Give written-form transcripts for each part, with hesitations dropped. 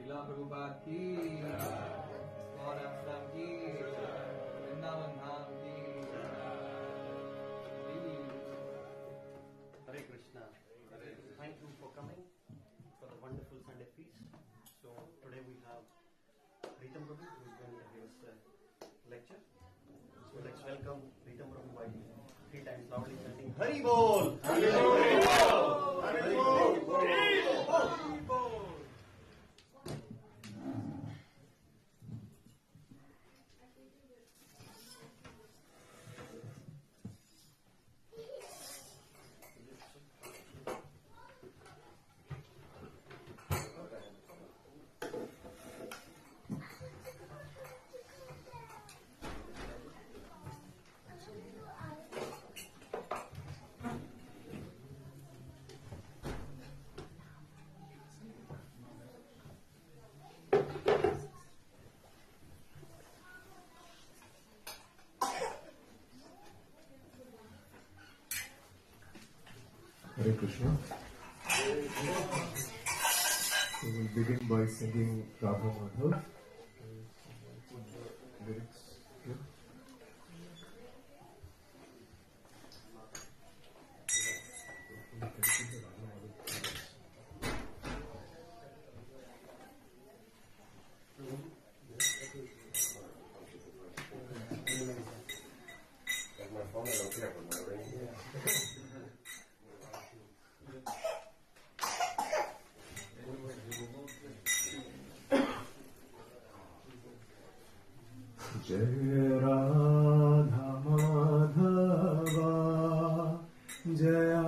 शिला प्रभुपाद की, गौर आश्रम की, वृंदावन धाम की। Hare Krishna. Thank you for coming for the wonderful Sunday feast. So today we have Ritam Prabhu who is going to give us a lecture. So let's welcome Ritam Prabhu by 3 times loudly chanting Hari Bol! Hari Bol! Hari Bol! Hari Bol! Hare Krishna. So we'll begin by singing Radha Madhav. Lyrics here. My phone, I don't care for my ring. Jai Radha Madhava Jaya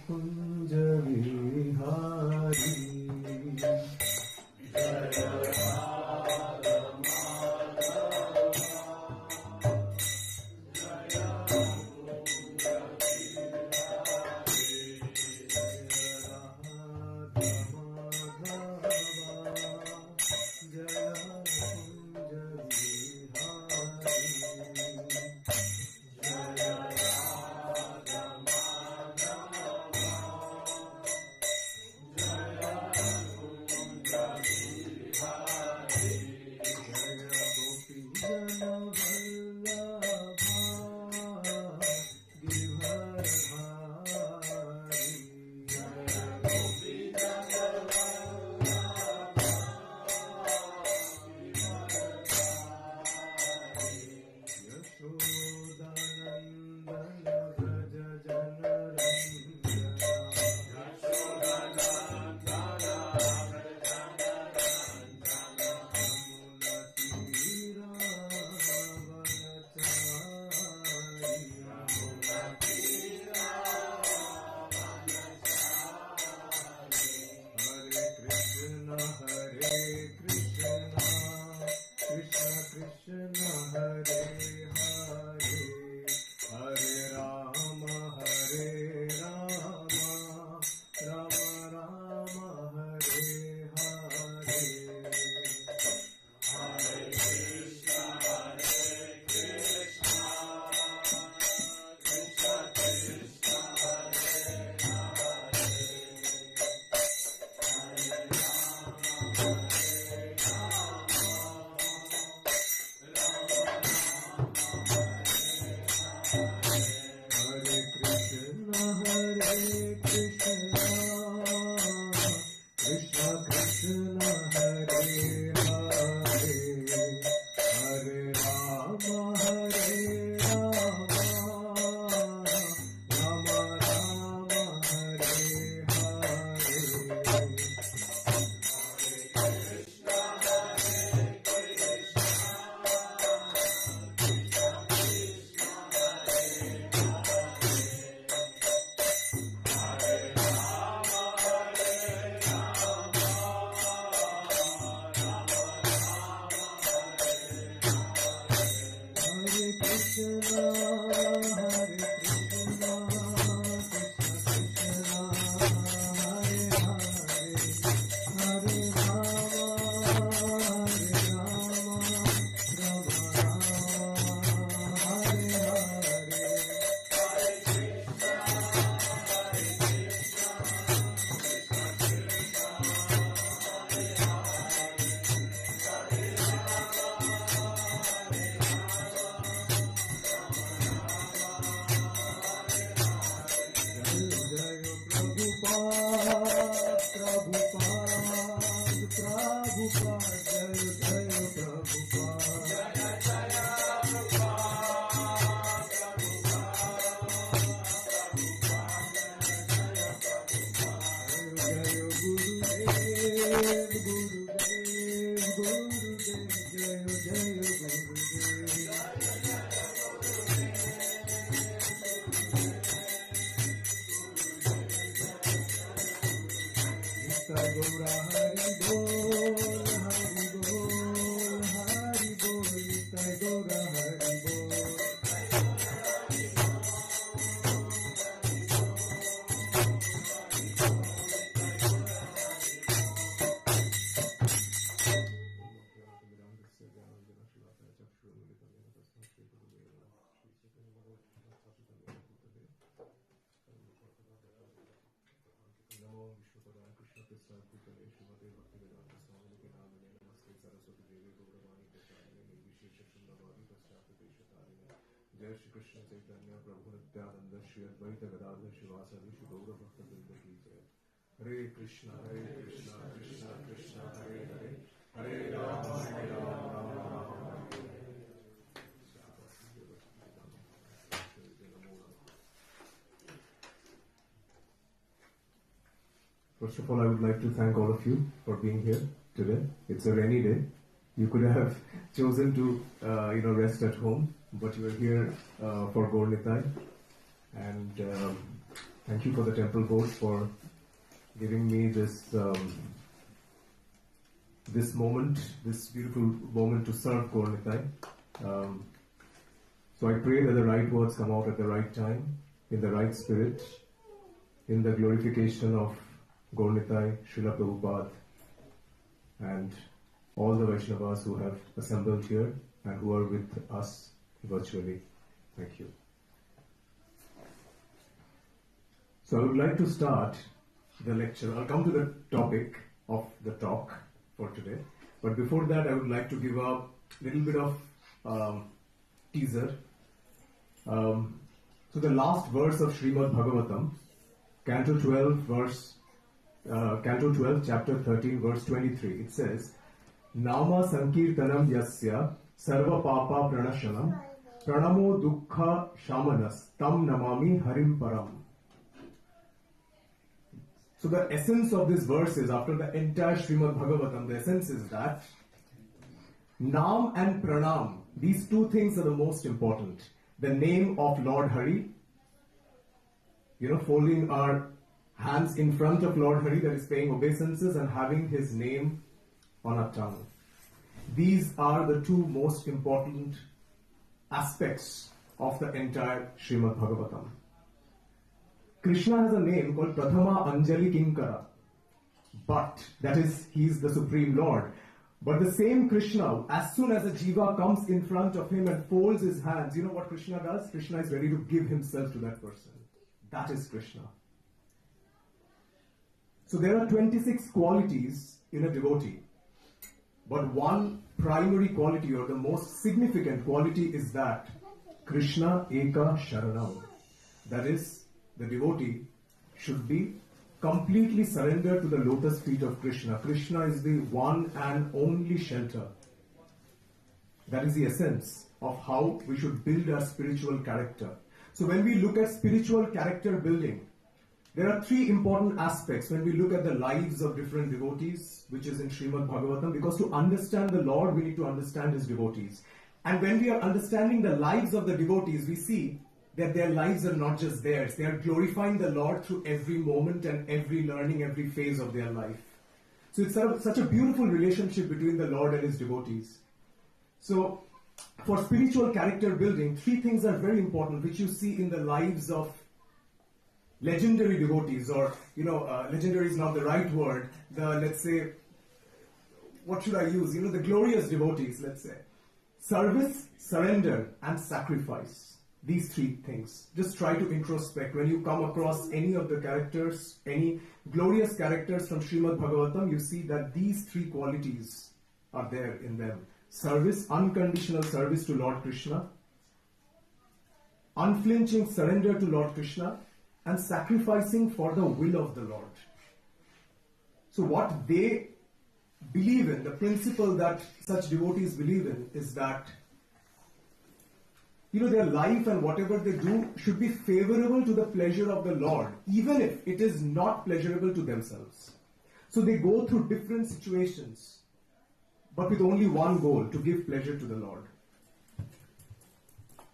Kunja Vihari Jaya Radha Madhava Jaya Kunja Vihari Jaya Radha Madhava Jaya Kunja जय श्री कृष्ण चैतन्य प्रभु नित्यानंद श्री अद्वैत गदाधर शिवासादि श्री गौर भक्त वृंद की जय। हरे कृष्णा कृष्णा कृष्णा हरे हरे हरे राम राम राम हरे First of all, I would like to thank all of you for being here today. It's a rainy day. You could have chosen to, rest at home, but you are here for Gaur Nitai. And thank you for the temple board for giving me this this moment, this beautiful moment to serve Gaur Nitai. So I pray that the right words come out at the right time, in the right spirit, in the glorification of Gaur Nitai, Srila Prabhupada, and all the Vaishnavas who have assembled here and who are with us virtually. Thank you. So I would like to start the lecture. I'll come to the topic of the talk for today. But before that, I would like to give a little bit of teaser. So the last verse of Srimad Bhagavatam, Canto 12, chapter 13, verse 23, it says, Nama Sankirtanam Yasya Sarva Papa Pranashanam Pranamo Dukkha Shamanas Tam Namami Harim Param. So the essence of this verse is, after the entire Srimad Bhagavatam, the essence is that Nam and Pranam, these two things are the most important. The name of Lord Hari, folding our hands in front of Lord Hari, that is paying obeisances, and having his name on our tongue. These are the two most important aspects of the entire Srimad Bhagavatam. Krishna has a name called Prathama Anjali Kinkara, but that is, he is the Supreme Lord. But the same Krishna, as soon as a jiva comes in front of him and folds his hands, you know what Krishna does? Krishna is ready to give himself to that person. That is Krishna. So there are 26 qualities in a devotee. But one primary quality, or the most significant quality, is that Krishna Eka Sharanam. That is, the devotee should be completely surrendered to the lotus feet of Krishna. Krishna is the one and only shelter. That is the essence of how we should build our spiritual character. So when we look at spiritual character building, there are three important aspects when we look at the lives of different devotees, which is in Srimad Bhagavatam, because to understand the Lord, we need to understand his devotees. And when we are understanding the lives of the devotees, we see that their lives are not just theirs. They are glorifying the Lord through every moment and every learning, every phase of their life. So it's such a beautiful relationship between the Lord and his devotees. So for spiritual character building, three things are very important, which you see in the lives of legendary devotees, or, legendary is not the right word. Let's say, what should I use? The glorious devotees, let's say. Service, surrender, and sacrifice. These three things. Just try to introspect. When you come across any of the characters, any glorious characters from Srimad Bhagavatam, you see that these three qualities are there in them. Service, unconditional service to Lord Krishna. Unflinching surrender to Lord Krishna. And sacrificing for the will of the Lord. So what they believe in, the principle that such devotees believe in, is that their life and whatever they do should be favorable to the pleasure of the Lord, even if it is not pleasurable to themselves. So they go through different situations, but with only one goal, to give pleasure to the Lord.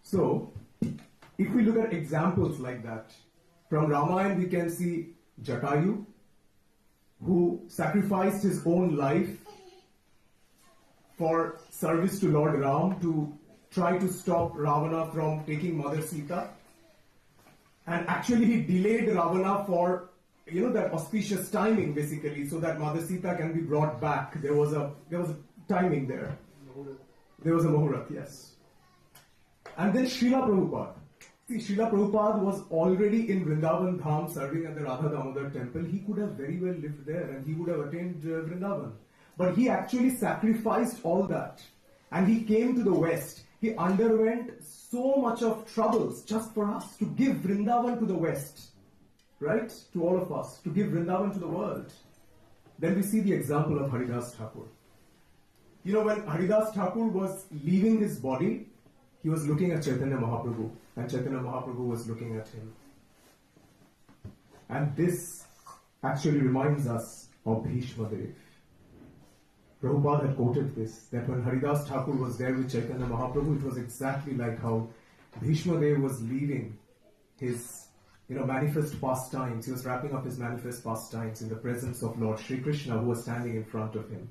So, if we look at examples like that, from Ramayana we can see Jatayu, who sacrificed his own life for service to Lord Ram, to try to stop Ravana from taking Mother Sita. And actually he delayed Ravana for that auspicious timing, basically, so that Mother Sita can be brought back. There was a timing there. There was a Muhurat, yes. And then Srila Prabhupada. See, Srila Prabhupada was already in Vrindavan Dham serving at the Radha Damodar temple. He could have very well lived there and he would have attained Vrindavan. But he actually sacrificed all that. And he came to the West. He underwent so much of troubles just for us, to give Vrindavan to the West. Right? To all of us. To give Vrindavan to the world. Then we see the example of Haridas Thakur. When Haridas Thakur was leaving his body, he was looking at Chaitanya Mahaprabhu, and Chaitanya Mahaprabhu was looking at him. And this actually reminds us of Bhishma Dev. Prabhupada had quoted this, that when Haridas Thakur was there with Chaitanya Mahaprabhu, it was exactly like how Bhishma Dev was leaving his manifest pastimes. He was wrapping up his manifest pastimes in the presence of Lord Sri Krishna, who was standing in front of him.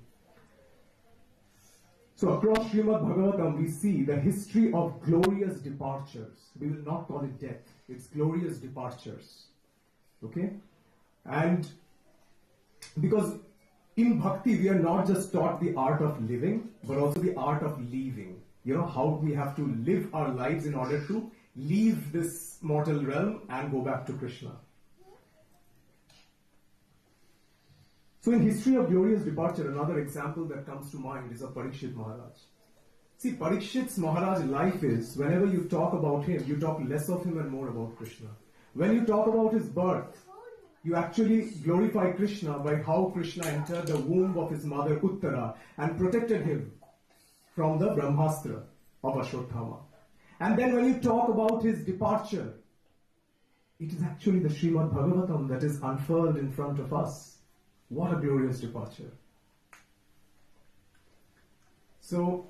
So across Srimad Bhagavatam, we see the history of glorious departures. We will not call it death. It's glorious departures. Okay? And because in bhakti, we are not just taught the art of living, but also the art of leaving. How we have to live our lives in order to leave this mortal realm and go back to Krishna. So in history of glorious departure, another example that comes to mind is of Parikshit Maharaj. See, Parikshit's Maharaj life is, whenever you talk about him, you talk less of him and more about Krishna. When you talk about his birth, you actually glorify Krishna by how Krishna entered the womb of his mother Uttara and protected him from the Brahmastra of Ashwatthama. And then when you talk about his departure, it is actually the Srimad Bhagavatam that is unfurled in front of us. What a glorious departure. So,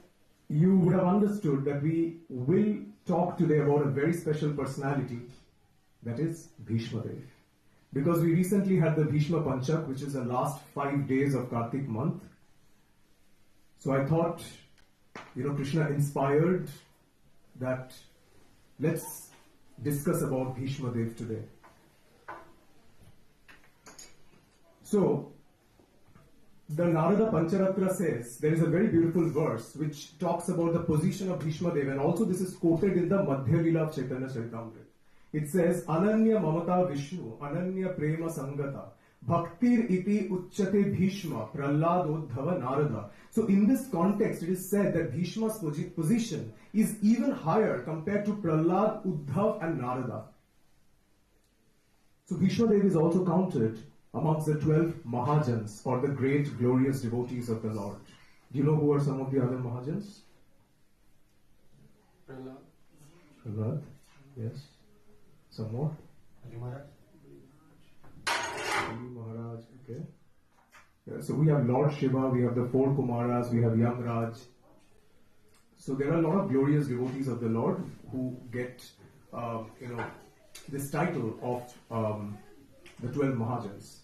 you would have understood that we will talk today about a very special personality, that is Bhishma Dev. Because we recently had the Bhishma Panchak, which is the last 5 days of Kartik month. So I thought, Krishna inspired that let's discuss about Bhishma Dev today. So, the Narada Pancharatra says, there is a very beautiful verse which talks about the position of Bhishma Dev, and also this is quoted in the Madhya Lila of Chaitanya Charitamrita. It says, Ananya Mamata Vishnu, Ananya Prema Sangata, Bhaktir iti uchyate Bhishma, Prahlad Narada. So in this context, it is said that Bhishma's position is even higher compared to Prahlad, Uddhav and Narada. So Bhishma Dev is also counted amongst the 12 Mahajans, or the great glorious devotees of the Lord. Do you know who are some of the other Mahajans? Prahlad, yes. Some more? Ali Maharaj. Ali Maharaj, okay. Yeah, so we have Lord Shiva, we have the 4 Kumaras, we have Yamraj. So there are a lot of glorious devotees of the Lord who get, this title of the 12 Mahajans.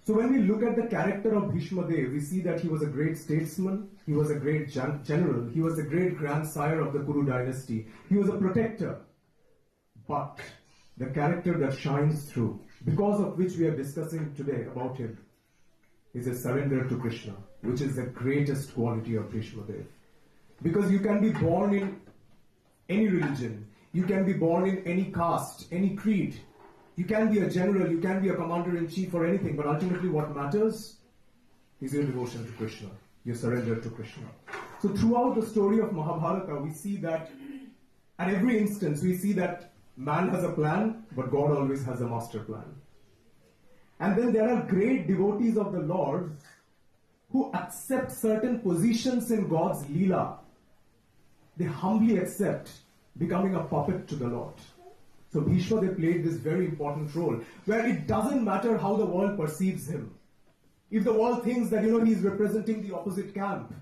So when we look at the character of Bhishma Dev, we see that he was a great statesman, he was a great general, he was a great grandsire of the Kuru dynasty, he was a protector. But the character that shines through, because of which we are discussing today about him, is a surrender to Krishna, which is the greatest quality of Bhishma Dev. Because you can be born in any religion, you can be born in any caste, any creed, you can be a general, you can be a commander-in-chief or anything, but ultimately what matters is your devotion to Krishna, your surrender to Krishna. So throughout the story of Mahabharata, we see that, at every instance, we see that man has a plan, but God always has a master plan. And then there are great devotees of the Lord who accept certain positions in God's Leela. They humbly accept becoming a puppet to the Lord. So Bhishma, they played this very important role where it doesn't matter how the world perceives him. If the world thinks that, he's representing the opposite camp,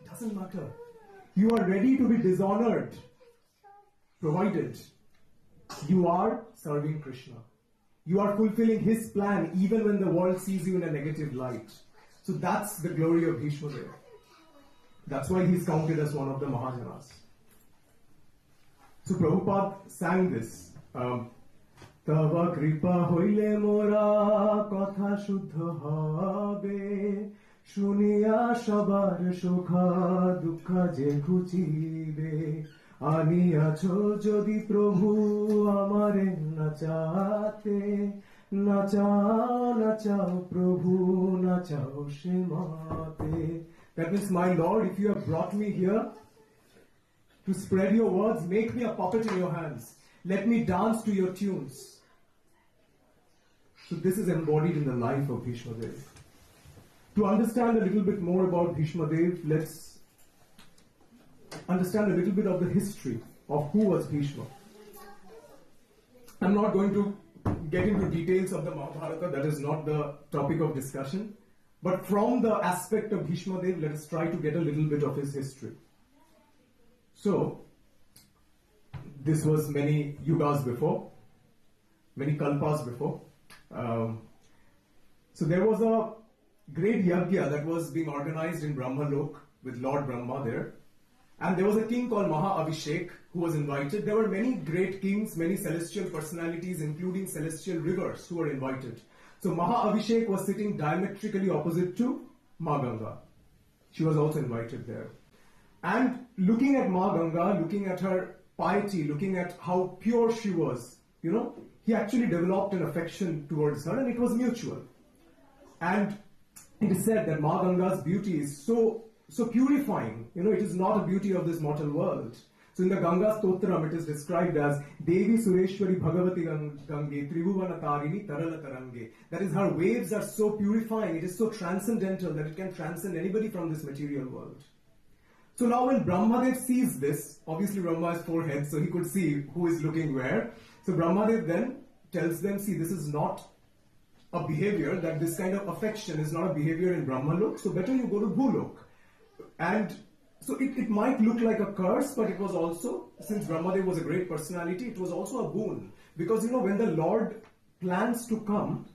it doesn't matter. You are ready to be dishonored, provided you are serving Krishna. You are fulfilling his plan even when the world sees you in a negative light. So that's the glory of Bhishma Dev. That's why he's counted as one of the Mahajanas. So Prabhupada sang this. Tava kripa hoile mora kotha shuddha habe shuniya shabar shokha dukkha je khuchibe আনিয়াছো যদি প্রভু আমারে নাচাতে নাচাও নাচাও প্রভু নাচাও সে মাতে. That means, my Lord, if you have brought me here to spread your words, make me a puppet in your hands. Let me dance to your tunes. So this is embodied in the life of Bhishma Dev. To understand a little bit more about Bhishma Dev, let's understand a little bit of the history of who was Bhishma. I'm not going to get into details of the Mahabharata, that is not the topic of discussion. But from the aspect of Bhishma Dev, let us try to get a little bit of his history. So, this was many yugas before, many kalpas before. So there was a great yajna that was being organized in Brahmalok with Lord Brahma there. And there was a king called Maha Abhishek who was invited. There were many great kings, many celestial personalities, including celestial rivers, who were invited. So Maha Abhishek was sitting diametrically opposite to Ma Ganga. She was also invited there. And looking at Ma Ganga, looking at her piety, looking at how pure she was, he actually developed an affection towards her, and it was mutual. And it is said that Ma Ganga's beauty is so purifying. It is not a beauty of this mortal world. So in the Ganga Stotram, it is described as Devi Sureshwari Bhagavati Gange Tribhuvana Tarini Tarala Tarange. That is, her waves are so purifying, it is so transcendental that it can transcend anybody from this material world. So now when Brahmadev sees this, obviously Brahma has 4 heads, so he could see who is looking where. So Brahmadev then tells them, see, this is not a behavior, that this kind of affection is not a behavior in Brahmalok, so better you go to Bhulok. And so it might look like a curse, but it was also, since Brahmadev was a great personality, it was also a boon. Because, when the Lord plans to come,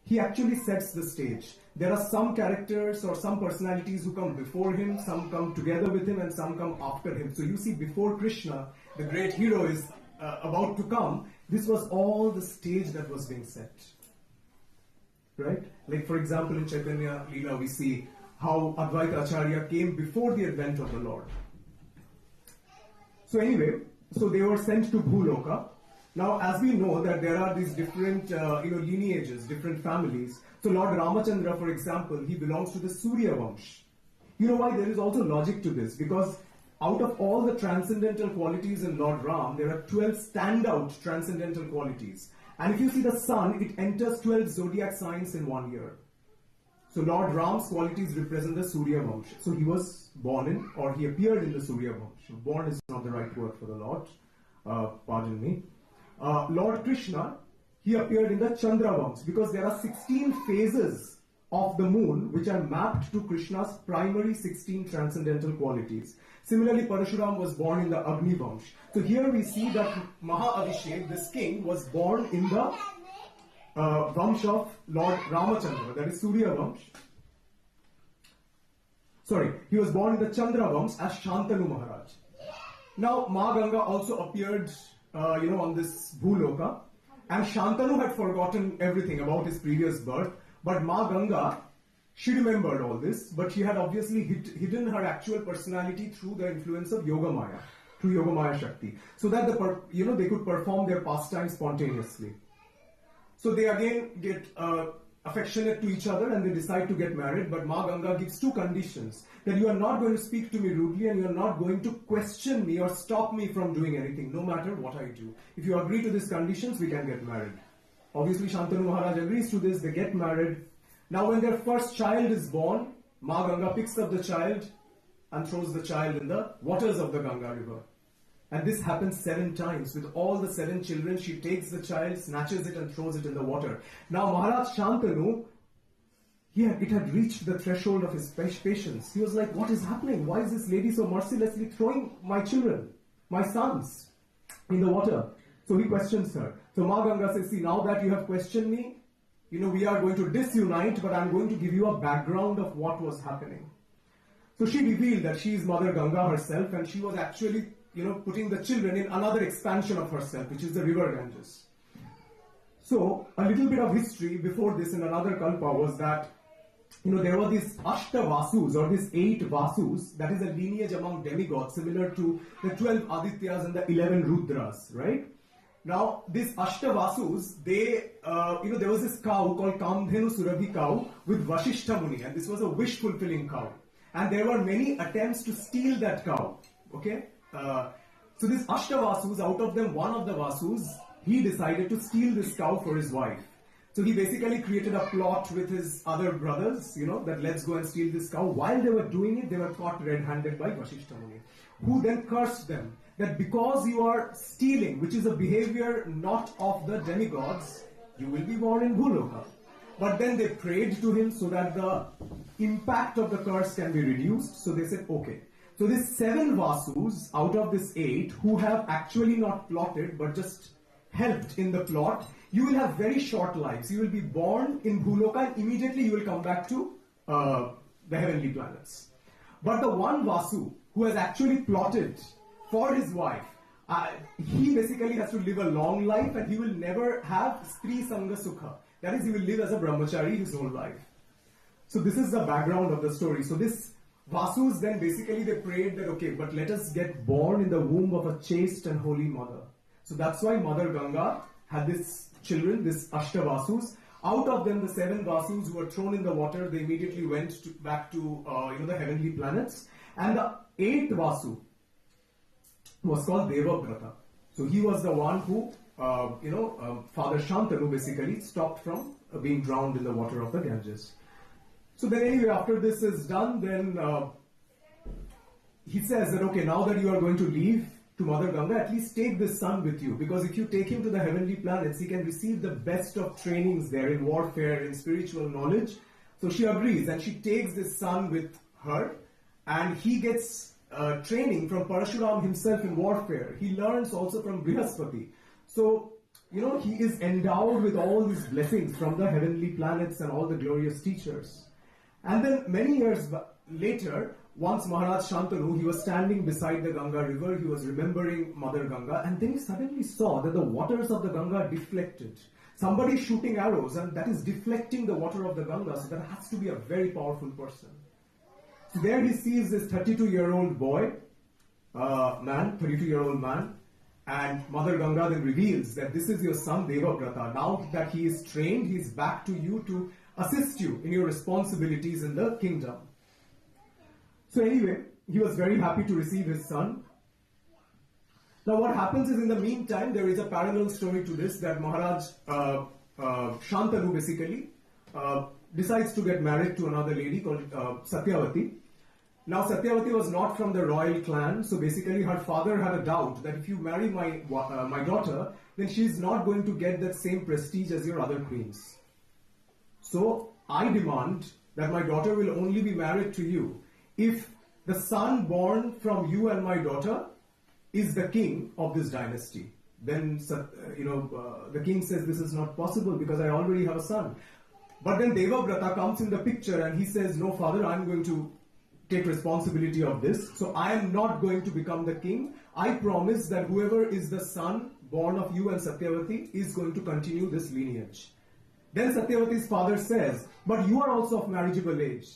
he actually sets the stage. There are some characters or some personalities who come before him, some come together with him, and some come after him. So you see, before Krishna, the great hero is about to come, this was all the stage that was being set. Right? Like, for example, in Chaitanya Leela, we see how Advaita Acharya came before the advent of the Lord. So anyway, so they were sent to Bhuloka. Now, as we know that there are these different, lineages, different families. So Lord Ramachandra, for example, he belongs to the Surya Vamsh. You know why? There is also logic to this, because out of all the transcendental qualities in Lord Ram, there are 12 standout transcendental qualities. And if you see the sun, it enters 12 zodiac signs in 1 year. So Lord Ram's qualities represent the Surya Vamsh. So he was born in, or he appeared in the Surya Vamsh. Born is not the right word for the Lord. Pardon me. Lord Krishna, he appeared in the Chandra Vamsh, because there are 16 phases of the moon which are mapped to Krishna's primary 16 transcendental qualities. Similarly, Parashuram was born in the Agni Vamsh. So here we see that Maha Abhishek, this king, was born in the Vamsh of Lord Ramachandra, that is Surya Vamsh. Sorry, he was born in the Chandra Vamsh as Shantanu Maharaj. Now, Ma Ganga also appeared, on this Bhuloka, and Shantanu had forgotten everything about his previous birth, but Ma Ganga, she remembered all this, but she had obviously hidden her actual personality through the influence of Yogamaya, through Yogamaya Shakti, so that they could perform their pastimes spontaneously. So they again get affectionate to each other and they decide to get married, but Ma Ganga gives 2 conditions. That you are not going to speak to me rudely and you are not going to question me or stop me from doing anything, no matter what I do. If you agree to these conditions, we can get married. Obviously, Shantanu Maharaj agrees to this. They get married. Now, when their first child is born, Ma Ganga picks up the child and throws the child in the waters of the Ganga river. And this happens 7 times. With all the 7 children, she takes the child, snatches it and throws it in the water. Now Maharaj Shantanu, it had reached the threshold of his patience. He was like, what is happening? Why is this lady so mercilessly throwing my children, my sons, in the water? So he questions her. So Ma Ganga says, see, now that you have questioned me, we are going to disunite, but I'm going to give you a background of what was happening. So she revealed that she is Mother Ganga herself, and she was actually putting the children in another expansion of herself, which is the river Ganges. So, a little bit of history before this in another Kalpa was that, there were these Ashta Vasus, or these 8 Vasus, that is a lineage among demigods, similar to the 12 Adityas and the 11 Rudras, right? Now, these Ashta Vasus, there was this cow called Kamdhenu Surabhi cow with Vashishta Muni, and this was a wish-fulfilling cow. And there were many attempts to steal that cow, okay? So these Ashtavasus, out of them, one of the Vasus, he decided to steal this cow for his wife. So he basically created a plot with his other brothers, that let's go and steal this cow. While they were doing it, they were caught red-handed by Vashishta Muni, who then cursed them that because you are stealing, which is a behavior not of the demigods, you will be born in Bhuloka. But then they prayed to him so that the impact of the curse can be reduced. So they said, okay. So these 7 Vasus out of this 8 who have actually not plotted but just helped in the plot, you will have very short lives. You will be born in Bhuloka and immediately you will come back to the heavenly planets. But the one Vasu who has actually plotted for his wife, he basically has to live a long life and he will never have Stri Sangha Sukha. That is, he will live as a brahmachari his whole life. So this is the background of the story. So this Vasus then basically they prayed that, okay, but let us get born in the womb of a chaste and holy mother. So that's why Mother Ganga had these children, these Ashtavasus. Out of them, the 7 Vasus who were thrown in the water, they immediately went back to the heavenly planets. And the 8th Vasu was called Devabrata. So he was the one who, Father Shantanu basically stopped from being drowned in the water of the Ganges. So then anyway, after this is done, then he says that, okay, now that you are going to leave to Mother Ganga, at least take this son with you. Because if you take him to the heavenly planets, he can receive the best of trainings there in warfare, in spiritual knowledge. So she agrees and she takes this son with her and he gets training from Parashuram himself in warfare. He learns also from Brihaspati. So, he is endowed with all these blessings from the heavenly planets and all the glorious teachers. And then many years later, once Maharaj Shantanu, he was standing beside the Ganga river, he was remembering Mother Ganga, and then he suddenly saw that the waters of the Ganga deflected. Somebody is shooting arrows, and that is deflecting the water of the Ganga, so that has to be a very powerful person. So there he sees this 32-year-old boy, 32-year-old man, and Mother Ganga then reveals that this is your son Devabrata. Now that he is trained, he is back to you to assist you in your responsibilities in the kingdom. So anyway, he was very happy to receive his son. Now what happens is, in the meantime, there is a parallel story to this, that Maharaj Shantanu basically decides to get married to another lady called Satyavati. Now Satyavati was not from the royal clan, so basically her father had a doubt that if you marry my daughter, then she is not going to get that same prestige as your other queens. So I demand that my daughter will only be married to you if the son born from you and my daughter is the king of this dynasty. Then the king says this is not possible because I already have a son. But then Devabrata comes in the picture and he says, no father, I'm going to take responsibility of this. So I am not going to become the king. I promise that whoever is the son born of you and Satyavati is going to continue this lineage. Then Satyavati's father says, but you are also of marriageable age.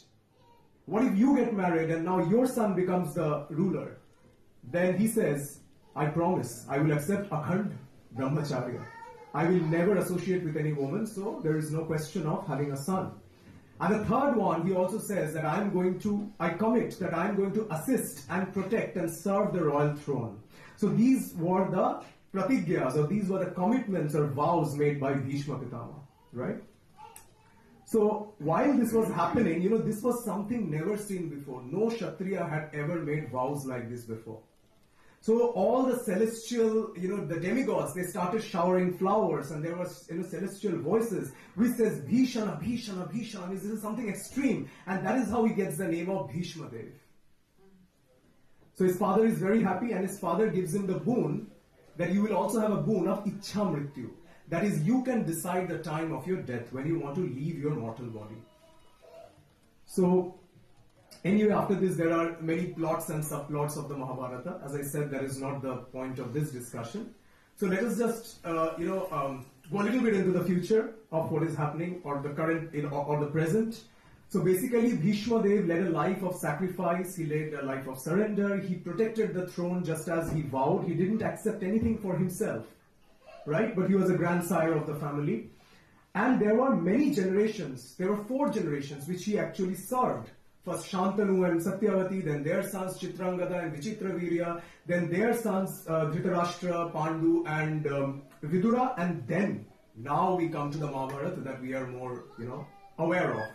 What if you get married and now your son becomes the ruler? Then he says, I promise, I will accept Akhand Brahmacharya. I will never associate with any woman, so there is no question of having a son. And the third one, he also says that I commit that I am going to assist and protect and serve the royal throne. So these were the pratigyas, or these were the commitments or vows made by Bhishma Pitama, right? So while this was happening, this was something never seen before. No Kshatriya had ever made vows like this before. So all the celestial, the demigods, they started showering flowers, and there was, celestial voices which says Bhishana, Bhishana, Bhishana. This is something extreme, and that is how he gets the name of Bhishma Dev. So his father is very happy, and his father gives him the boon that you will also have a boon of Ichha Mrityu. That is, you can decide the time of your death when you want to leave your mortal body. So, anyway, after this, there are many plots and subplots of the Mahabharata. As I said, that is not the point of this discussion. So let us just, go a little bit into the future of what is happening, or the current, or the present. So basically, Bhishma Dev led a life of sacrifice. He led a life of surrender. He protected the throne just as he vowed. He didn't accept anything for himself, right? But he was a grandsire of the family. And there were many generations. There were 4 generations which he actually served. First Shantanu and Satyavati, then their sons Chitrangada and Vichitravirya, then their sons Dhritarashtra, Pandu and Vidura, and then now we come to the Mahabharata that we are more, aware of.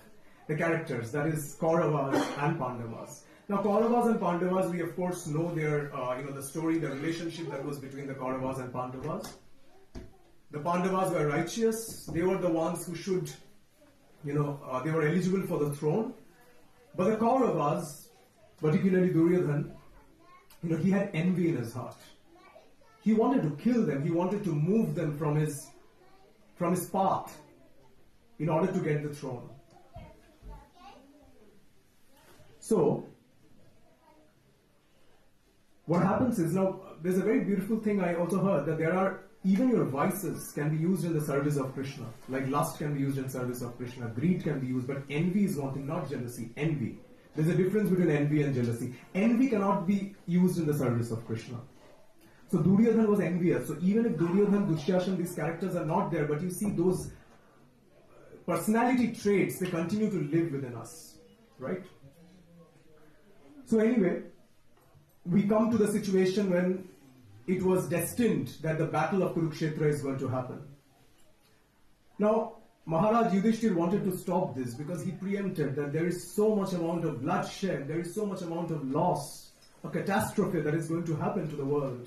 The characters, that is Kauravas and Pandavas. Now Kauravas and Pandavas, we of course know their, the story, the relationship that was between the Kauravas and Pandavas. The Pandavas were righteous. They were the ones who should, they were eligible for the throne. But the Kauravas, particularly Duryodhan, he had envy in his heart. He wanted to kill them. He wanted to move them from his path in order to get the throne. So, what happens is, now, there's a very beautiful thing I also heard, that even your vices can be used in the service of Krishna. Like lust can be used in service of Krishna, greed can be used, but envy is one thing, not jealousy, envy. There's a difference between envy and jealousy. Envy cannot be used in the service of Krishna. So Duryodhan was envious. So even if Duryodhan, Dushyashan, these characters are not there, but you see those personality traits, they continue to live within us, right? So anyway, we come to the situation when it was destined that the battle of Kurukshetra is going to happen. Now, Maharaj Yudhishthir wanted to stop this because he preempted that there is so much amount of bloodshed, there is so much amount of loss, a catastrophe that is going to happen to the world.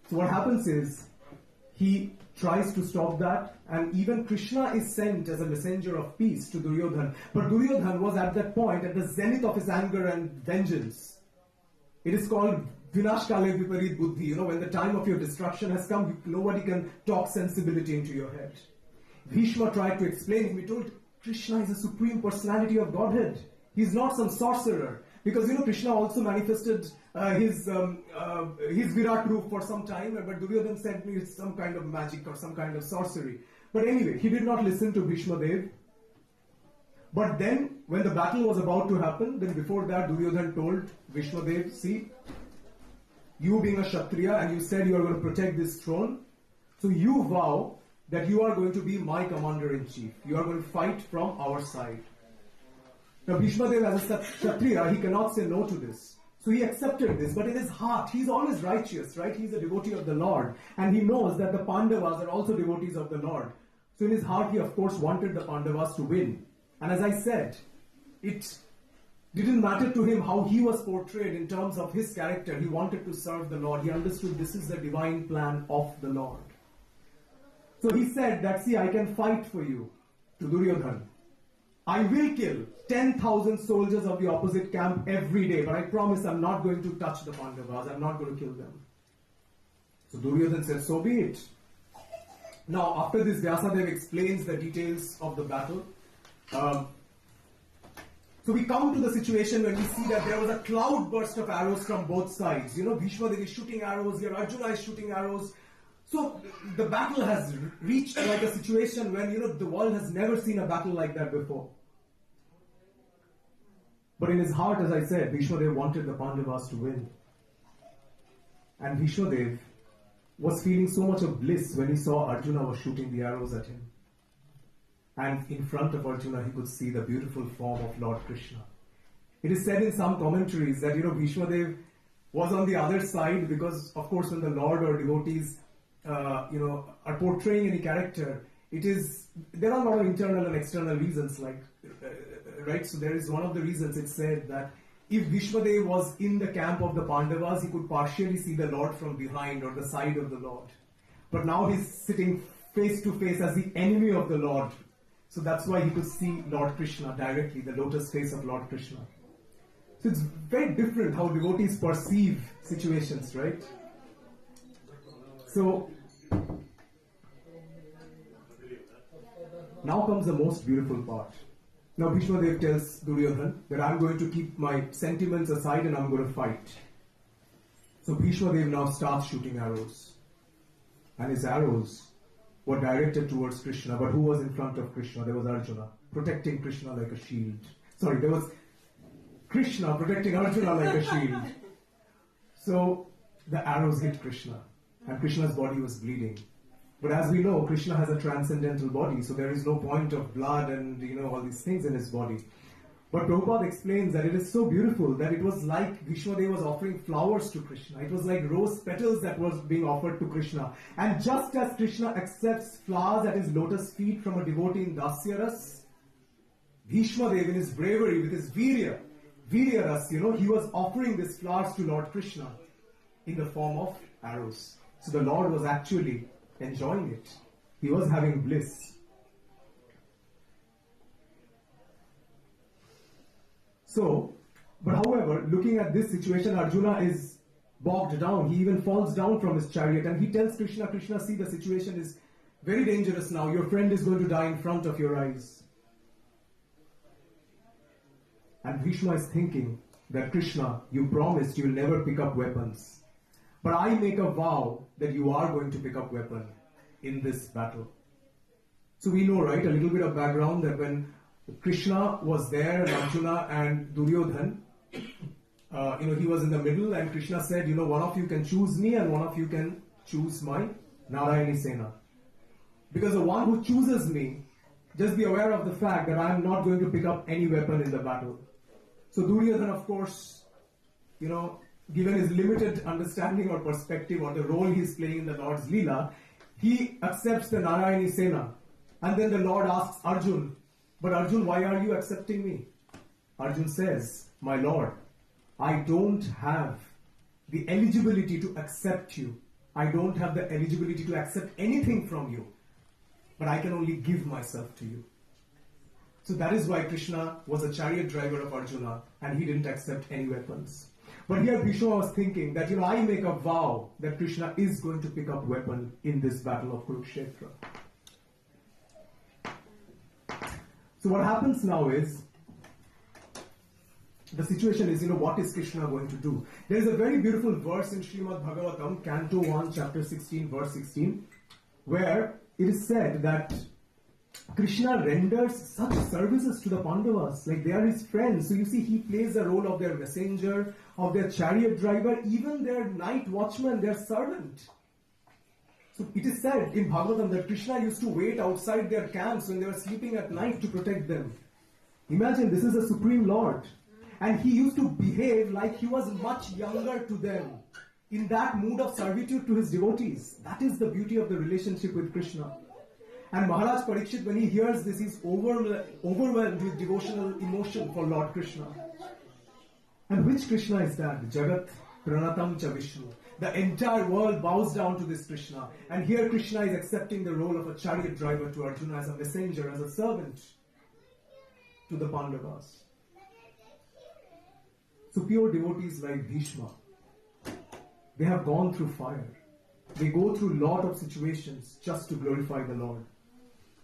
So what happens is, he tries to stop that, and even Krishna is sent as a messenger of peace to Duryodhan. But Duryodhan was at that point at the zenith of his anger and vengeance. It is called Vinashkale Viparit Buddhi. When the time of your destruction has come, nobody can talk sensibility into your head. Bhishma tried to explain him. He told, Krishna is a supreme personality of Godhead. He is not some sorcerer. Because, Krishna also manifested his Virat Roop for some time, but Duryodhan said it's some kind of magic or some kind of sorcery. But anyway, he did not listen to Bhishma Dev. But then, when the battle was about to happen, then before that, Duryodhan told Bhishma Dev, see, you being a Kshatriya and you said you are going to protect this throne, so you vow that you are going to be my commander-in-chief. You are going to fight from our side. Now Bhishma Dev, as a Kshatriya, he cannot say no to this. So he accepted this, but in his heart, he's always righteous, right? He's a devotee of the Lord. And he knows that the Pandavas are also devotees of the Lord. So in his heart, he of course wanted the Pandavas to win. And as I said, it didn't matter to him how he was portrayed in terms of his character. He wanted to serve the Lord. He understood this is the divine plan of the Lord. So he said that, see, I can fight for you, to Duryodhan. I will kill 10,000 soldiers of the opposite camp every day, but I promise I'm not going to touch the Pandavas. I'm not going to kill them. So Duryodhan said, so be it. Now, after this, Vyasadeva explains the details of the battle. So we come to the situation when we see that there was a cloud burst of arrows from both sides. Bhishma Dev is shooting arrows, here Arjuna is shooting arrows. So the battle has reached like a situation when, the world has never seen a battle like that before. But in his heart, as I said, Bhishma Dev wanted the Pandavas to win. And Bhishma Dev was feeling so much of bliss when he saw Arjuna was shooting the arrows at him. And in front of Arjuna, he could see the beautiful form of Lord Krishna. It is said in some commentaries that, Bhishma Dev was on the other side, because of course when the Lord or devotees are portraying any character, there are a lot of internal and external reasons, right? So there is one of the reasons it said that if Bhishmadev was in the camp of the Pandavas, he could partially see the Lord from behind or the side of the Lord. But now he's sitting face to face as the enemy of the Lord. So that's why he could see Lord Krishna directly, the lotus face of Lord Krishna. So it's very different how devotees perceive situations, right? So now comes the most beautiful part. Now Bhishma Dev tells Duryodhana that I'm going to keep my sentiments aside and I'm going to fight. So Bhishma Dev now starts shooting arrows. And his arrows were directed towards Krishna. But who was in front of Krishna? There was Arjuna, protecting Krishna like a shield. Sorry, there was Krishna protecting Arjuna like a shield. So the arrows hit Krishna. And Krishna's body was bleeding. But as we know, Krishna has a transcendental body, so there is no point of blood and all these things in his body. But Prabhupada explains that it is so beautiful that it was like Bhishmadev was offering flowers to Krishna. It was like rose petals that was being offered to Krishna. And just as Krishna accepts flowers at his lotus feet from a devotee in Dasyaras, Bhishmadev in his bravery, with his Viryaras, he was offering these flowers to Lord Krishna in the form of arrows. So the Lord was actually enjoying it. He was having bliss. So, but however, looking at this situation, Arjuna is bogged down. He even falls down from his chariot and he tells Krishna, Krishna, see, the situation is very dangerous now. Your friend is going to die in front of your eyes. And Bhishma is thinking that, Krishna, you promised you will never pick up weapons. But I make a vow that you are going to pick up weapon in this battle. So we know, right, a little bit of background that when Krishna was there and Arjuna and Duryodhana, he was in the middle and Krishna said, one of you can choose me and one of you can choose my Narayani Sena. Because the one who chooses me, just be aware of the fact that I am not going to pick up any weapon in the battle. So Duryodhana, of course, given his limited understanding or perspective on the role he is playing in the Lord's Leela, he accepts the Narayani Sena. And then the Lord asks Arjun, but Arjun, why are you accepting me? Arjun says, my Lord, I don't have the eligibility to accept you. I don't have the eligibility to accept anything from you. But I can only give myself to you. So that is why Krishna was a chariot driver of Arjuna and he didn't accept any weapons. But here Bhishma was thinking that, I make a vow that Krishna is going to pick up weapon in this battle of Kurukshetra. So what happens now is, the situation is, what is Krishna going to do? There is a very beautiful verse in Srimad Bhagavatam, Canto 1, Chapter 16, verse 16, where it is said that Krishna renders such services to the Pandavas, like they are his friends. So you see, he plays the role of their messenger, of their chariot driver, even their night watchman, their servant. So it is said in Bhagavatam that Krishna used to wait outside their camps when they were sleeping at night to protect them. Imagine, this is the Supreme Lord. And he used to behave like he was much younger to them, in that mood of servitude to his devotees. That is the beauty of the relationship with Krishna. And Maharaj Parikshit, when he hears this, he's overwhelmed with devotional emotion for Lord Krishna. And which Krishna is that? Jagat Pranatam Cha Vishnu. The entire world bows down to this Krishna. And here Krishna is accepting the role of a chariot driver to Arjuna, as a messenger, as a servant to the Pandavas. So pure devotees like Bhishma, they have gone through fire. They go through a lot of situations just to glorify the Lord.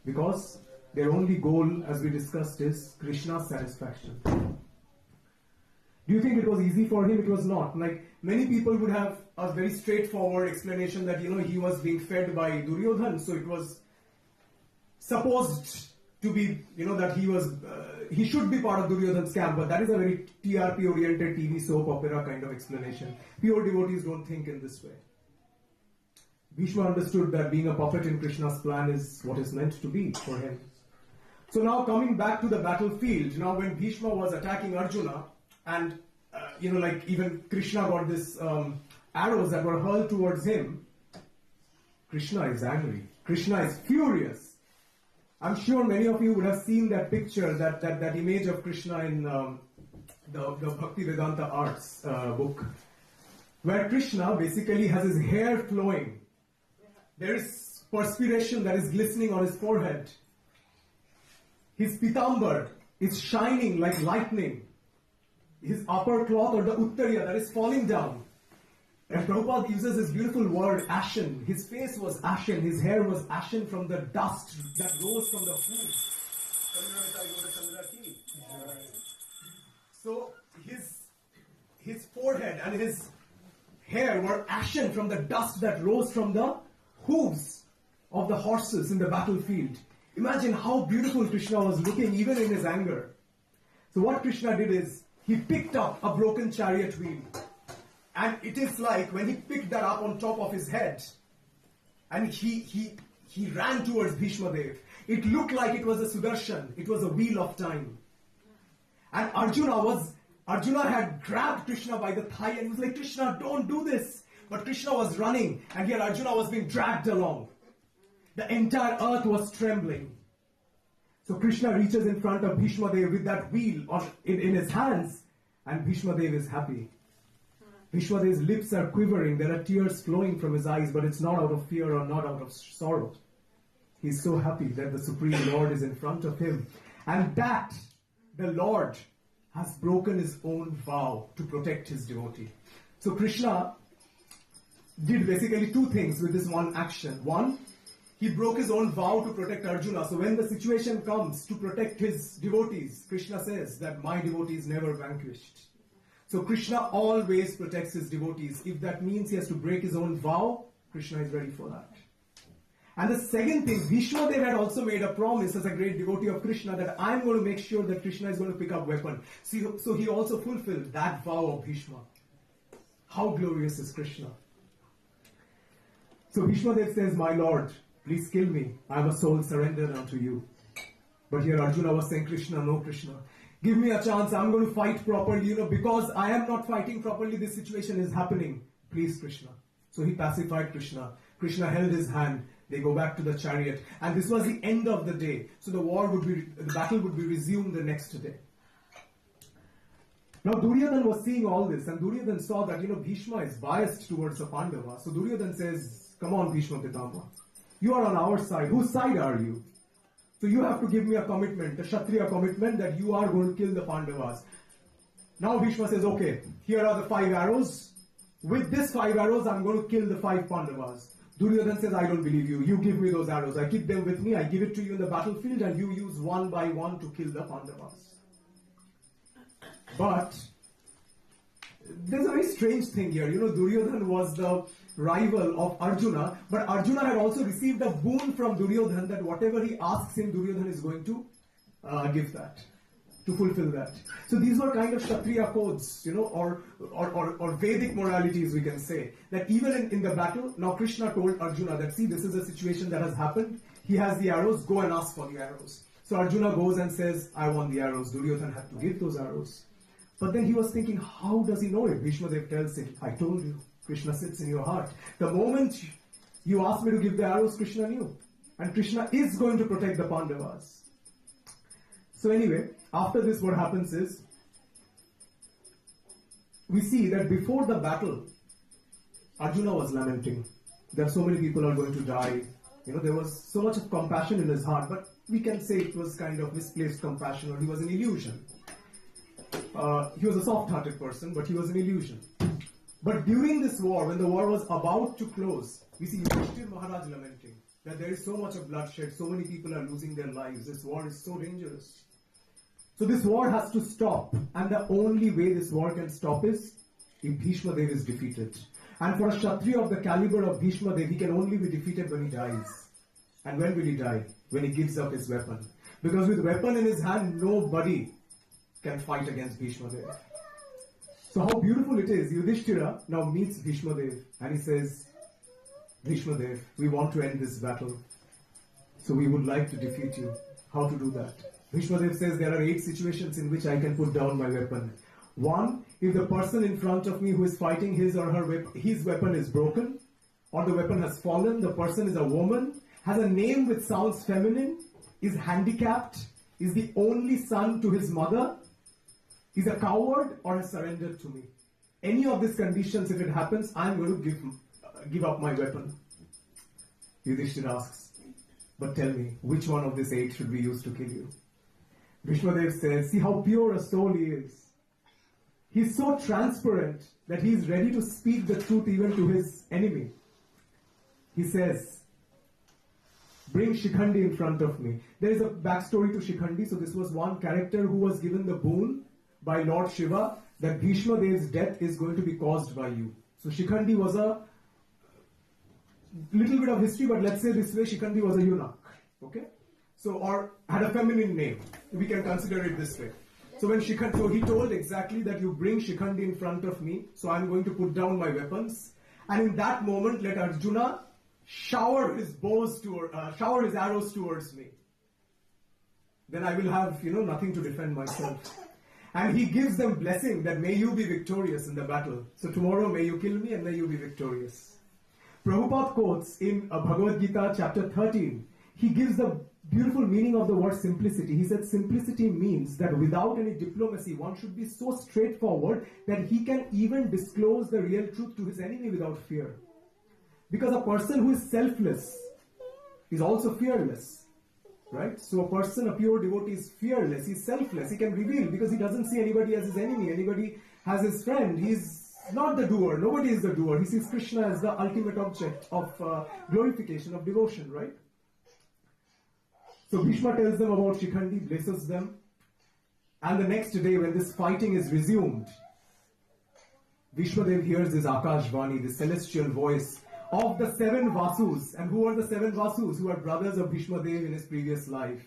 Because their only goal, as we discussed, is Krishna's satisfaction. Do you think it was easy for him? It was not. Like many people would have a very straightforward explanation that, he was being fed by Duryodhana, so it was supposed to be, that he should be part of Duryodhana's camp, but that is a very TRP-oriented TV soap opera kind of explanation. Pure devotees don't think in this way. Bhishma understood that being a puppet in Krishna's plan is what is meant to be for him. So now coming back to the battlefield, now when Bhishma was attacking Arjuna, and like even Krishna got this arrows that were hurled towards him. Krishna is angry. Krishna is furious. I'm sure many of you would have seen that picture, that image of Krishna in the Bhakti Vedanta Arts book, where Krishna basically has his hair flowing. There is perspiration that is glistening on his forehead. His pitambar is shining like lightning. His upper cloth, or the uttariya, that is falling down. And Prabhupada uses this beautiful word, ashen. His face was ashen, his hair was ashen from the dust that rose from the hooves. So his forehead and his hair were ashen from the dust that rose from the hooves of the horses in the battlefield. Imagine how beautiful Krishna was looking even in his anger. So what Krishna did is, he picked up a broken chariot wheel. And it is like when he picked that up on top of his head, and he ran towards Bhishma Dev. It looked like it was a Sudarshan. It was a wheel of time. And Arjuna had grabbed Krishna by the thigh and he was like, Krishna, don't do this. But Krishna was running, and here Arjuna was being dragged along. The entire earth was trembling. So Krishna reaches in front of Bhishma Dev with that wheel in his hands, and Bhishma Dev is happy. Bhishma Dev's lips are quivering, there are tears flowing from his eyes, but it's not out of fear or not out of sorrow. He's so happy that the Supreme Lord is in front of him, and that the Lord has broken his own vow to protect his devotee. So Krishna did basically two things with this one action. One, he broke his own vow to protect Arjuna. So when the situation comes to protect his devotees, Krishna says that my devotee is never vanquished. So Krishna always protects his devotees. If that means he has to break his own vow, Krishna is ready for that. And the second thing, Bhishma Dev had also made a promise as a great devotee of Krishna that I'm going to make sure that Krishna is going to pick up weapon. So he also fulfilled that vow of Bhishma. How glorious is Krishna? So Bhishma Dev says, my Lord, please kill me. I am a soul surrendered unto you. But here Arjuna was saying, Krishna, no Krishna. Give me a chance, I'm going to fight properly, because I am not fighting properly, this situation is happening. Please, Krishna. So he pacified Krishna. Krishna held his hand. They go back to the chariot. And this was the end of the day. So the battle would be resumed the next day. Now Duryodhana was seeing all this, and Duryodhana saw that, Bhishma is biased towards the Pandavas. So Duryodhana says, come on, Bhishma Pitama. You are on our side. Whose side are you? So you have to give me a commitment, a Kshatriya commitment that you are going to kill the Pandavas. Now Bhishma says, okay, here are the 5 arrows. With these 5 arrows, I'm going to kill the 5 Pandavas. Duryodhana says, I don't believe you. You give me those arrows. I keep them with me. I give it to you in the battlefield, and you use one by one to kill the Pandavas. But there's a very strange thing here. Duryodhana was the rival of Arjuna, but Arjuna had also received a boon from Duryodhana that whatever he asks him, Duryodhana is going to give that, to fulfill that. So these were kind of Kshatriya codes, or Vedic moralities, we can say. That even in the battle, now Krishna told Arjuna that, see, this is a situation that has happened. He has the arrows, go and ask for the arrows. So Arjuna goes and says, I want the arrows. Duryodhana had to give those arrows. But then he was thinking, how does he know it? Bhishma Dev tells him, I told you. Krishna sits in your heart. The moment you asked me to give the arrows, Krishna knew. And Krishna is going to protect the Pandavas. So anyway, after this what happens is, we see that before the battle, Arjuna was lamenting that so many people are going to die. There was so much of compassion in his heart, but we can say it was kind of misplaced compassion, or he was an illusion. He was a soft-hearted person, but he was an illusion. But during this war, when the war was about to close, we see Yudhishthira Maharaj lamenting that there is so much of bloodshed, so many people are losing their lives, this war is so dangerous. So this war has to stop, and the only way this war can stop is if Bhishma Dev is defeated. And for a Kshatriya of the caliber of Bhishma Dev, he can only be defeated when he dies. And when will he die? When he gives up his weapon. Because with weapon in his hand, nobody can fight against Bhishma Dev. So how beautiful it is. Yudhishthira now meets Bhishma Dev and he says, Bhishma Dev, we want to end this battle. So we would like to defeat you. How to do that? Bhishma Dev says there are 8 situations in which I can put down my weapon. One, if the person in front of me who is fighting his or her his weapon is broken, or the weapon has fallen, the person is a woman, has a name which sounds feminine, is handicapped, is the only son to his mother, is a coward, or has surrendered to me. Any of these conditions, if it happens, I am going to give up my weapon. Yudhishthira asks, but tell me, which one of these 8 should we use to kill you? Bhishmadev says, see how pure a soul he is. He's so transparent that he is ready to speak the truth even to his enemy. He says, bring Shikhandi in front of me. There is a backstory to Shikhandi. So this was one character who was given the boon by Lord Shiva that Bhishma Dev's death is going to be caused by you. So Shikhandi was a little bit of history, but let's say this way, Shikhandi was a eunuch. Okay? So, or had a feminine name. We can consider it this way. So when Shikhandi, so he told exactly that you bring Shikhandi in front of me, so I'm going to put down my weapons. And in that moment, let Arjuna shower his arrows towards me. Then I will have, nothing to defend myself. And he gives them blessing that may you be victorious in the battle. So tomorrow may you kill me and may you be victorious. Prabhupada quotes in Bhagavad Gita chapter 13, he gives the beautiful meaning of the word simplicity. He said simplicity means that without any diplomacy, one should be so straightforward that he can even disclose the real truth to his enemy without fear. Because a person who is selfless is also fearless. Right? So a person, a pure devotee, is fearless, he's selfless, he can reveal because he doesn't see anybody as his enemy, anybody as his friend. He's not the doer, nobody is the doer. He sees Krishna as the ultimate object of glorification, of devotion, right? So Bhishma tells them about Shikhandi, blesses them, and the next day when this fighting is resumed, Bhishmadev hears this Akashvani, this celestial voice of the 7 Vasus. And who are the 7 Vasus? Who are brothers of Bhishmadev in his previous life.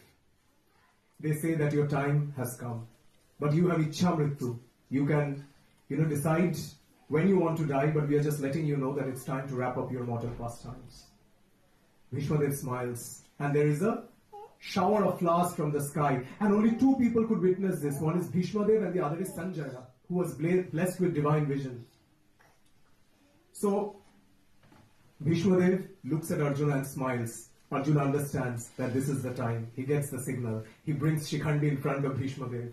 They say that your time has come. But you have Ichha Mrityu. You can, decide when you want to die, but we are just letting you know that it's time to wrap up your mortal pastimes. Bhishmadev smiles. And there is a shower of flowers from the sky. And only 2 people could witness this. One is Bhishmadev and the other is Sanjaya, who was blessed with divine vision. So, Bhishmadev looks at Arjuna and smiles. Arjuna understands that this is the time. He gets the signal. He brings Shikhandi in front of Bhishmadev.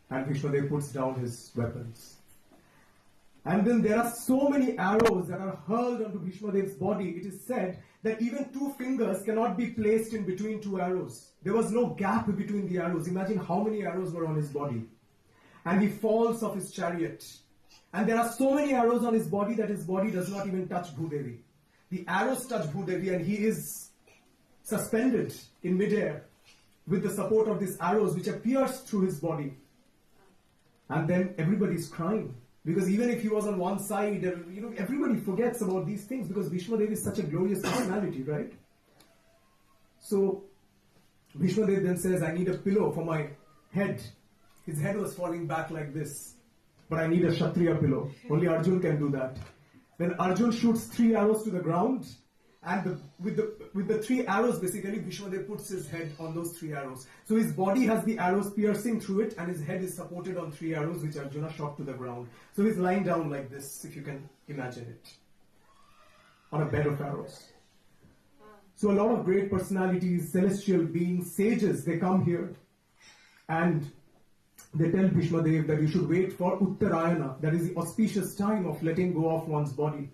And Bhishmadev puts down his weapons. And then there are so many arrows that are hurled onto Bhishmadev's body. It is said that even 2 fingers cannot be placed in between 2 arrows. There was no gap between the arrows. Imagine how many arrows were on his body. And he falls off his chariot. And there are so many arrows on his body that his body does not even touch Bhudevi. The arrows touch Bhudevi and he is suspended in midair with the support of these arrows which are pierced through his body. And then everybody is crying. Because even if he was on one side, everybody forgets about these things because Bhishmadev is such a glorious personality, right? So Bhishmadev then says, I need a pillow for my head. His head was falling back like this. But I need a Kshatriya pillow. Only Arjun can do that. Then Arjun shoots 3 arrows to the ground. And with the 3 arrows, basically, Bhishmadev puts his head on those 3 arrows. So his body has the arrows piercing through it, and his head is supported on 3 arrows, which Arjuna shot to the ground. So he's lying down like this, if you can imagine it, on a bed of arrows. So a lot of great personalities, celestial beings, sages, they come here, and they tell Bhishmadev that you should wait for Uttarayana, that is the auspicious time of letting go of one's body.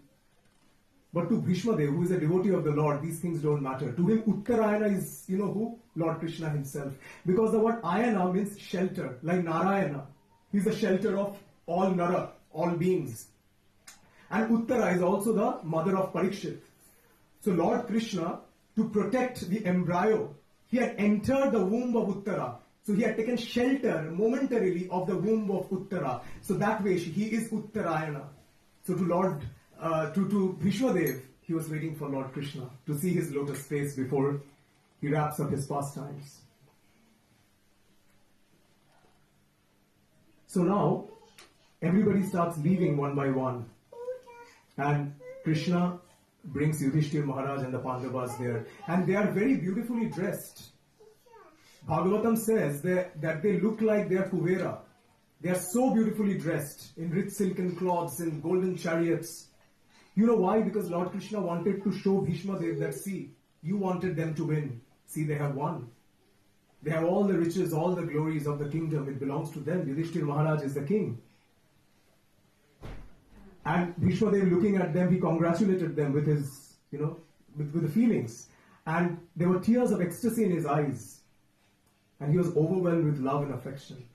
But to Bhishmadev, who is a devotee of the Lord, these things don't matter. To him, Uttarayana is, who? Lord Krishna himself. Because the word Ayana means shelter, like Narayana. He's the shelter of all Nara, all beings. And Uttara is also the mother of Parikshit. So Lord Krishna, to protect the embryo, he had entered the womb of Uttara. So he had taken shelter momentarily of the womb of Uttara. So that way he is Uttarayana. So to Bhishmadev, he was waiting for Lord Krishna to see his lotus face before he wraps up his pastimes. So now, everybody starts leaving one by one. And Krishna brings Yudhishthira Maharaj and the Pandavas there. And they are very beautifully dressed. Bhagavatam says that they look like they are Kuvera. They are so beautifully dressed in rich silken cloths and golden chariots. You know why? Because Lord Krishna wanted to show Bhishma Dev that, see, you wanted them to win. See, they have won. They have all the riches, all the glories of the kingdom. It belongs to them. Yudhishthira Maharaj is the king. And Bhishma Dev, looking at them, he congratulated them with his, with the feelings. And there were tears of ecstasy in his eyes. And he was overwhelmed with love and affection.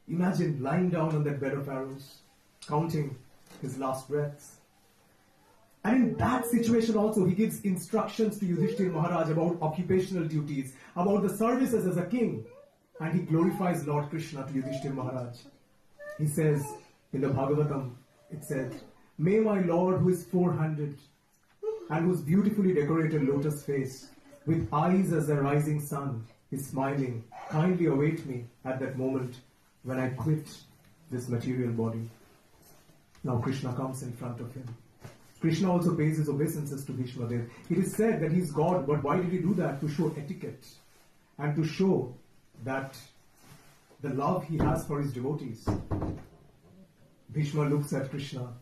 Imagine lying down on that bed of arrows, counting his last breaths. And in that situation also, he gives instructions to Yudhishthira Maharaj about occupational duties, about the services as a king. And he glorifies Lord Krishna to Yudhishthira Maharaj. He says, in the Bhagavatam, it said, "May my Lord, who is four-handed and whose beautifully decorated lotus face, with eyes as the rising sun, is smiling, kindly await me at that moment when I quit this material body." Now Krishna comes in front of him. Krishna also pays his obeisances to Bhishma Dev. It is said that he is God, but why did he do that? To show etiquette and to show that the love he has for his devotees. Bhishma looks at Krishna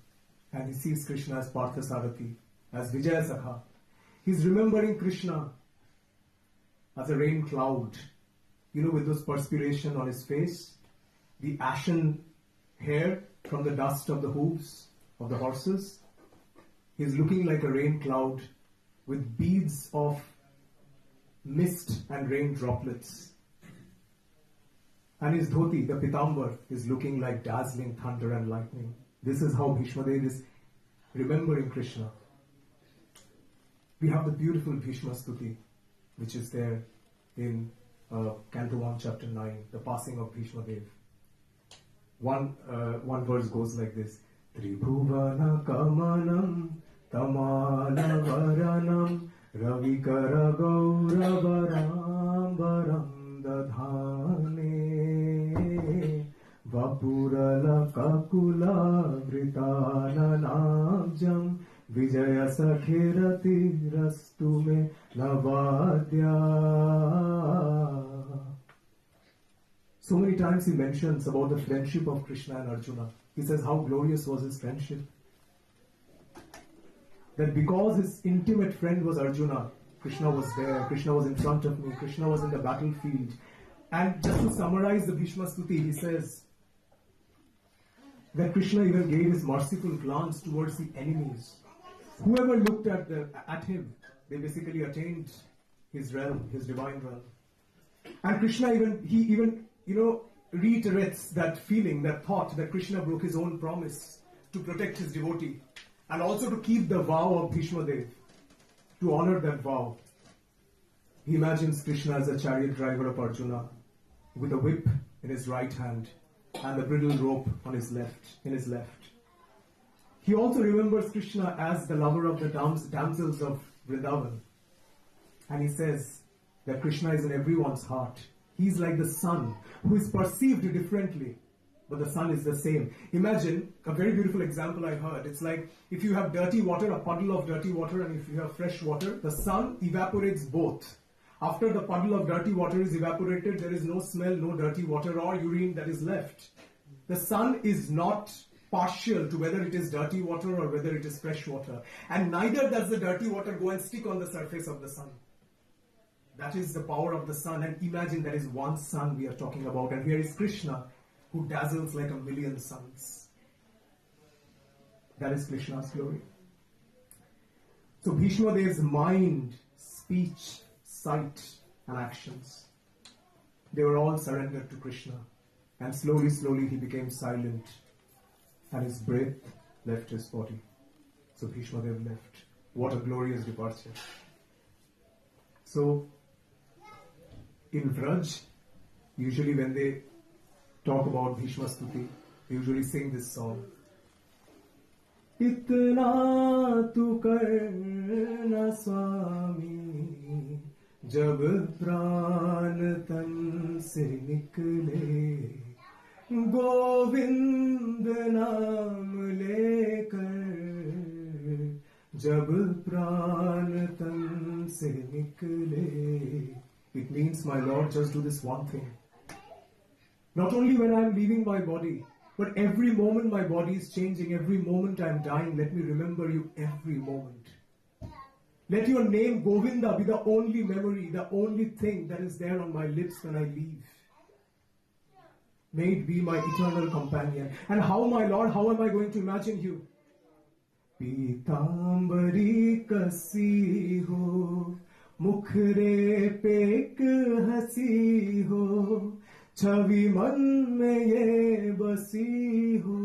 and he sees Krishna as Parthasarathi, as Vijaya Sakha. He's remembering Krishna as a rain cloud, with those perspiration on his face, the ashen hair from the dust of the hooves of the horses. He's looking like a rain cloud with beads of mist and rain droplets. And his dhoti, the pitambar, is looking like dazzling thunder and lightning. This is how Bhishma Dev is remembering Krishna. We have the beautiful Bhishma Stuti, which is there in Canto 1, Chapter 9, the passing of Bhishma Dev. One verse goes like this: Tribhuvana kamanam tamala varanam ravikara gauravarambaram dadhane vapurala kakula vritananabjam Vijaya Sakhirati Rastume Navadya. So many times he mentions about the friendship of Krishna and Arjuna. He says how glorious was his friendship. That because his intimate friend was Arjuna, Krishna was there, Krishna was in front of me, Krishna was in the battlefield. And just to summarize the Bhishma Stuti, he says that Krishna even gave his merciful glance towards the enemies. Whoever looked at him, they basically attained his realm, his divine realm. And Krishna even reiterates that feeling, that thought that Krishna broke his own promise to protect his devotee and also to keep the vow of Bhishma Dev, to honor that vow. He imagines Krishna as a chariot driver of Arjuna with a whip in his right hand and the bridle rope in his left. He also remembers Krishna as the lover of the damsels of Vrindavan. And he says that Krishna is in everyone's heart. He's like the sun who is perceived differently, but the sun is the same. Imagine a very beautiful example I heard. It's like if you have dirty water, a puddle of dirty water, and if you have fresh water, the sun evaporates both. After the puddle of dirty water is evaporated, there is no smell, no dirty water or urine that is left. The sun is not partial to whether it is dirty water or whether it is fresh water. And neither does the dirty water go and stick on the surface of the sun. That is the power of the sun. And imagine that is one sun we are talking about. And here is Krishna who dazzles like a million suns. That is Krishna's glory. So Bhishma Dev's mind, speech, sight and actions, they were all surrendered to Krishna. And slowly he became silent. And his breath left his body. So Bhishma Dev left. What a glorious departure. So, in Vraj, usually when they talk about Bhishma Stuti, they usually sing this song. Itna tu karna swami, jab pran tan se nikle. Govind नाम लेकर जब प्राण तन से निकले. It means, my Lord, just do this one thing. Not only when I am leaving my body, But every moment my body is changing, every moment I am dying, let me remember you every moment. Let your name Govinda be the only memory, the only thing that is there on my lips when I leave. May it be my eternal companion. And how, my Lord, how am I going to imagine you? पीतांबरी कसी हो मुखरे पे एक हंसी हो छवि मन में ये बसी हो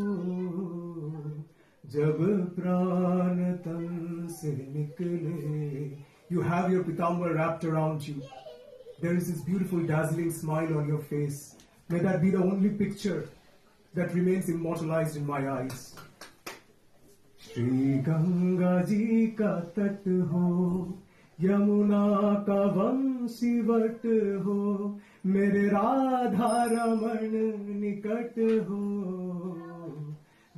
जब प्राण तन से निकले. You have your pitambar wrapped around you. There is this beautiful dazzling smile on your face. May that be the only picture that remains immortalized in my eyes. Shri Ganga ji का तट हो यमुना का वंशीवट हो मेरे राधा रमण निकट हो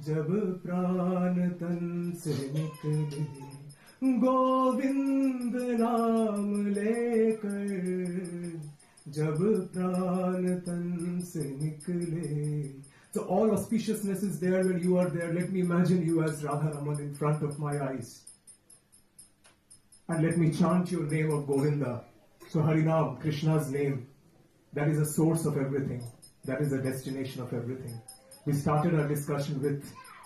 जब प्राण तन से निकले गोविंद नाम लेकर जब प्राण तन से निकले. So all auspiciousness is there when you are there. Let me imagine you as Radha Raman in front of my eyes. And let me chant your name of Govinda. So Harinam, Krishna's name, that is a source of everything. That is the destination of everything. We started our discussion with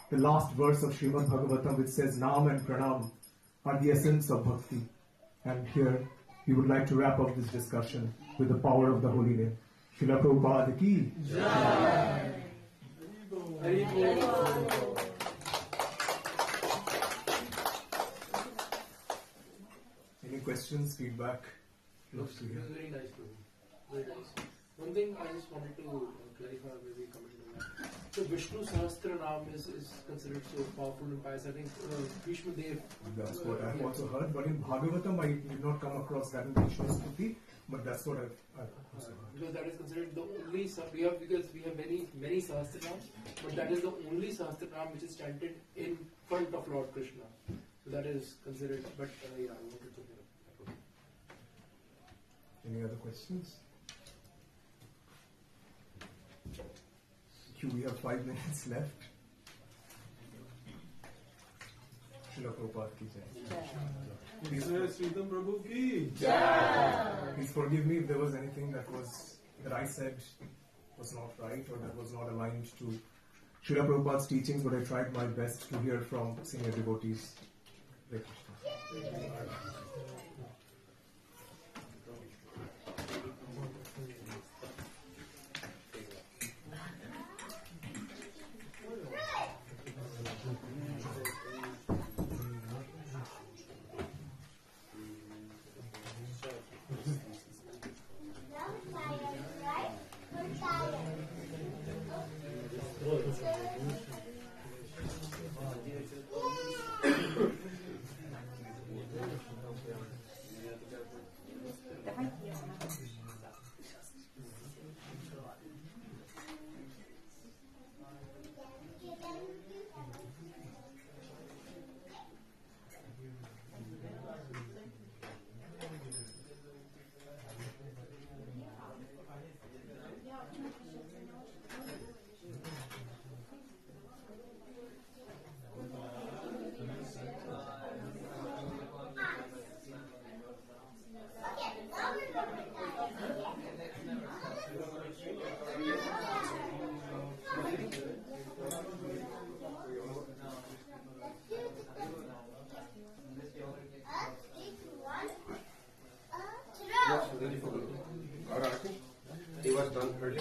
the last verse of Srimad Bhagavatam, which says Naam and Pranam are the essence of bhakti. And here we would like to wrap up this discussion with the power of the holy name. Srila Prabhupada ki Jai. Any questions, feedback? Looks very nice, Prabhu. Very nice. One thing I just wanted to clarify, maybe comment on that. So Vishnu Sahasra Naam is considered so powerful and pious. I think Bhishma Dev. That's what I've also heard. But in Bhagavatam, I did not come across that in Vishnu Stuti. But that's what I've also heard. Because that is considered the only because we have many Sahasranams, but that is the only Sahasranam which is chanted in front of Lord Krishna. So that is considered. But yeah, I wanted to hear. Any other questions? We have 5 minutes left. Srila Prabhupada ki Jai. Sridham Prabhu ki Jai. Please forgive me if there was anything that I said was not right or that was not aligned to Srila Prabhupada's teachings, but I tried my best to hear from senior devotees. Hare Krishna. He was done earlier.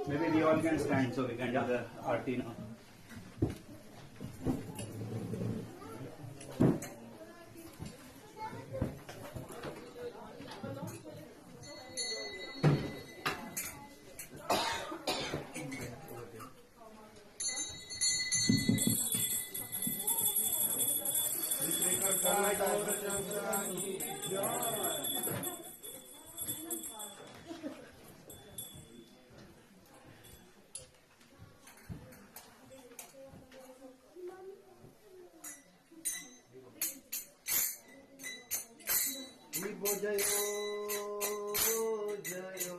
Maybe we all can stand so we can do the arti now. Jayo Jayo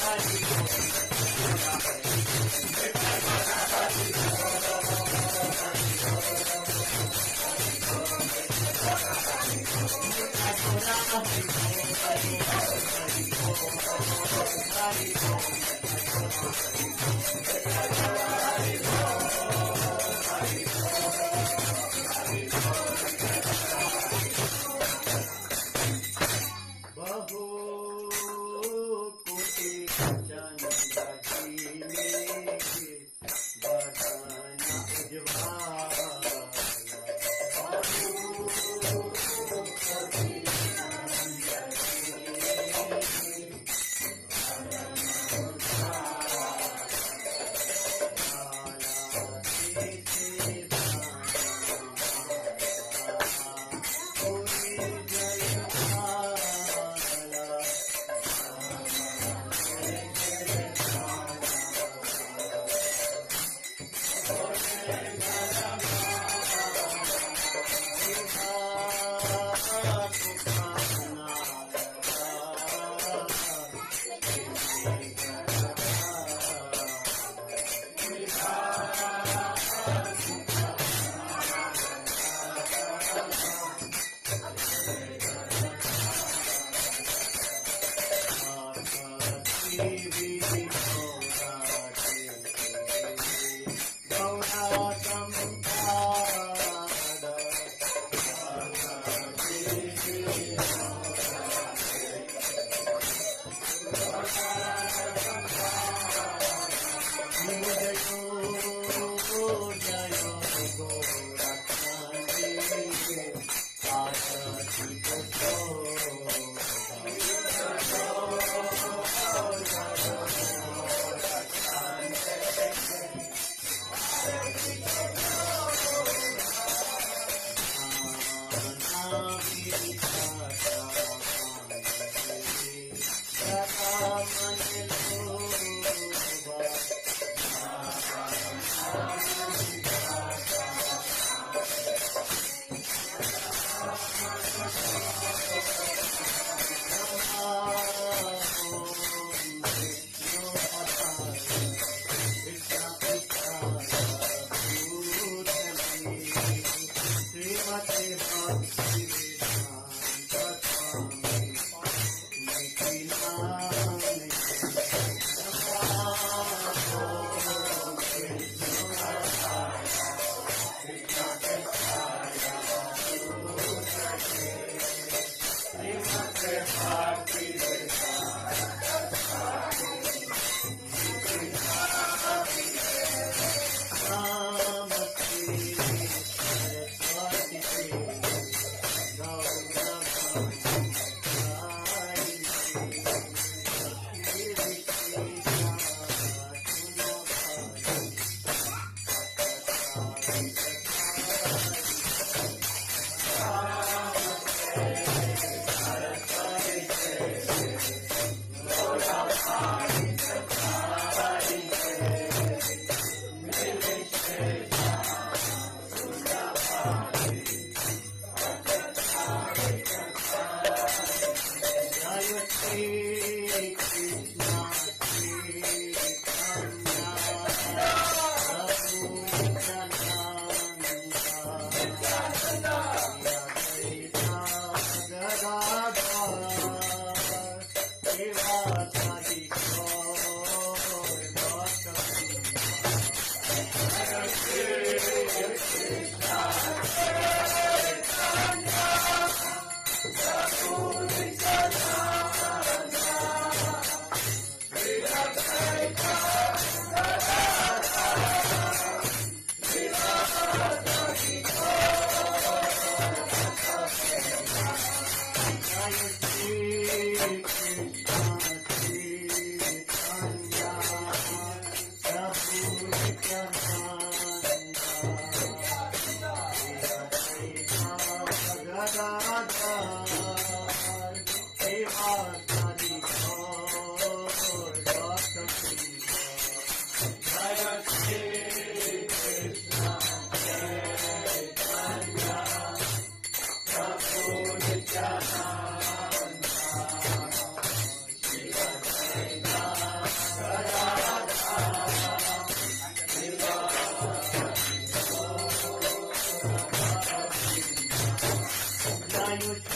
Hare Hare Hare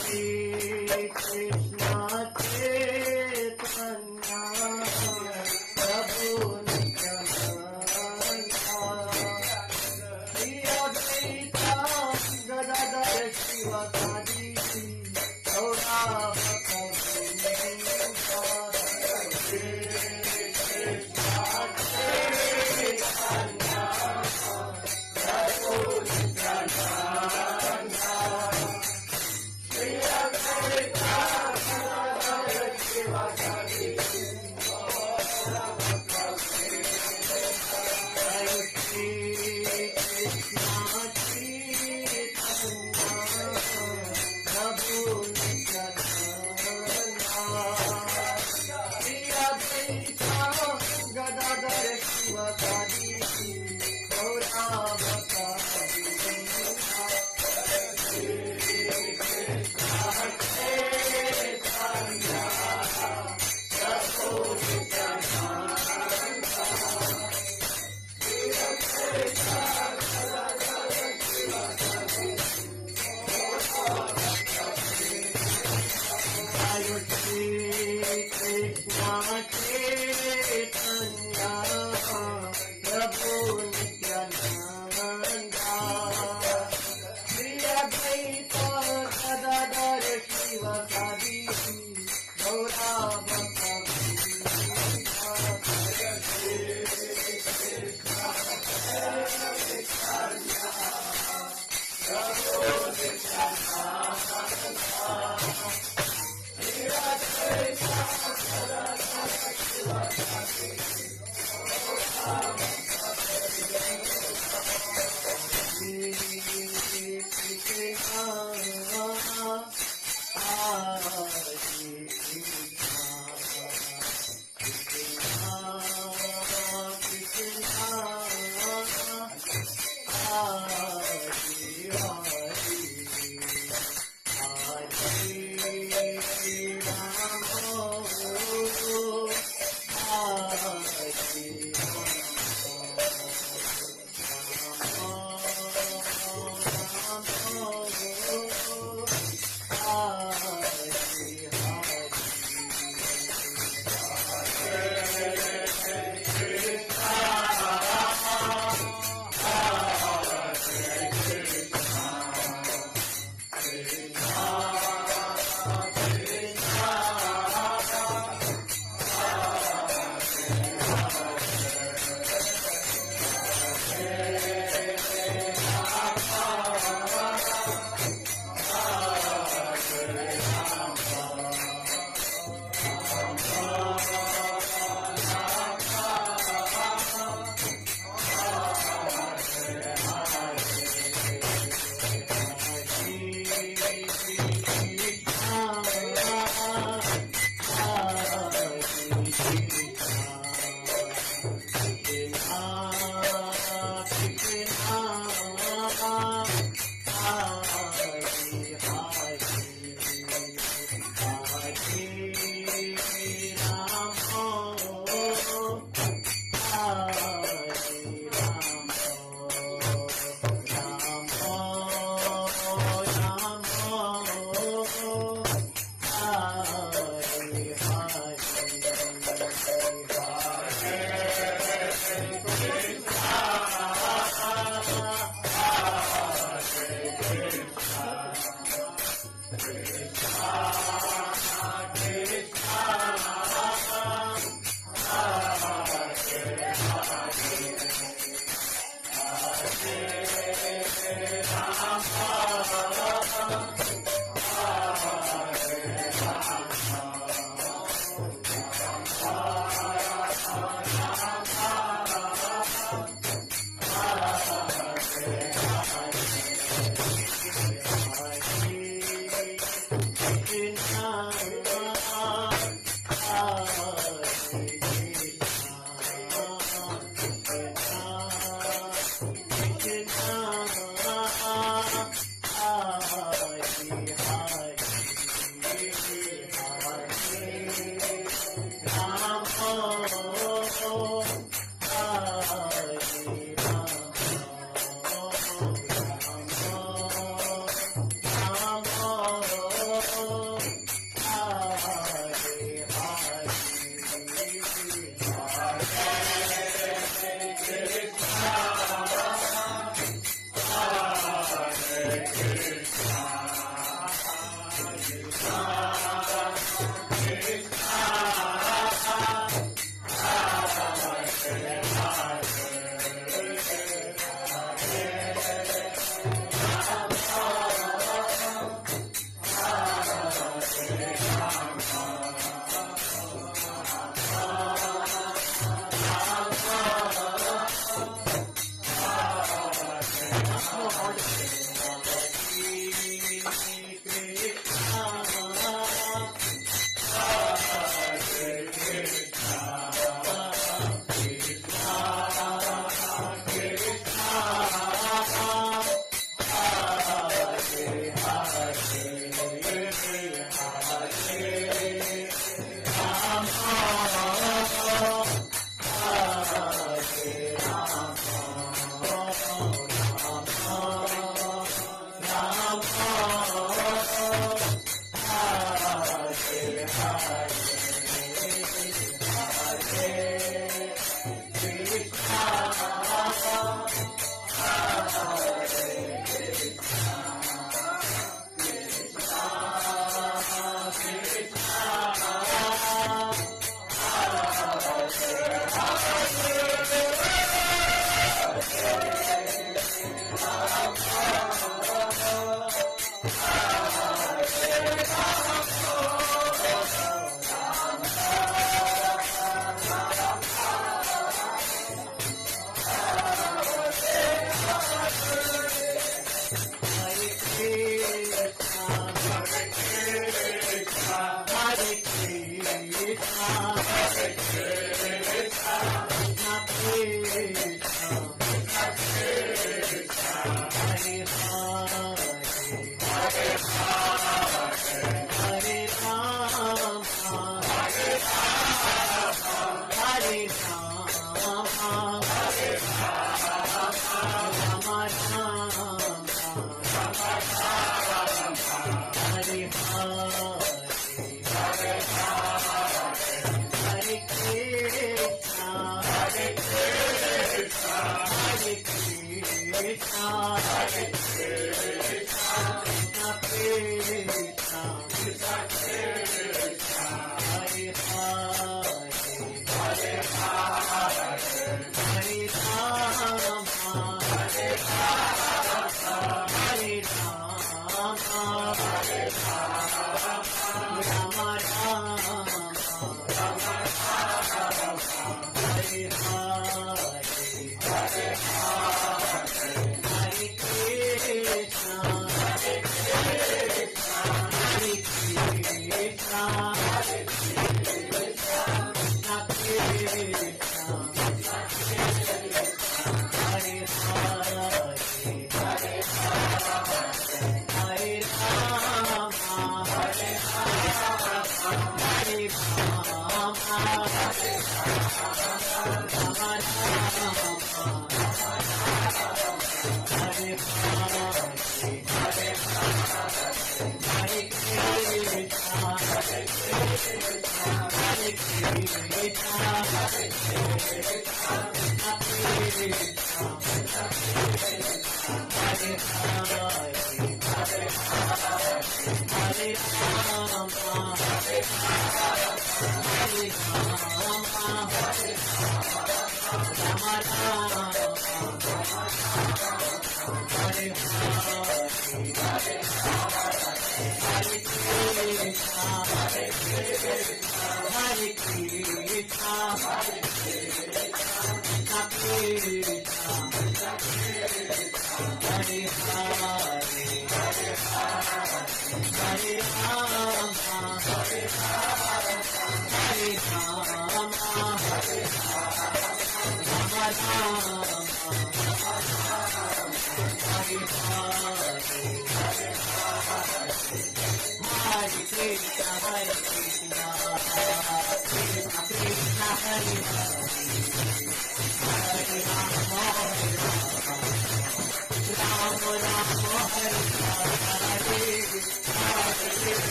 Hare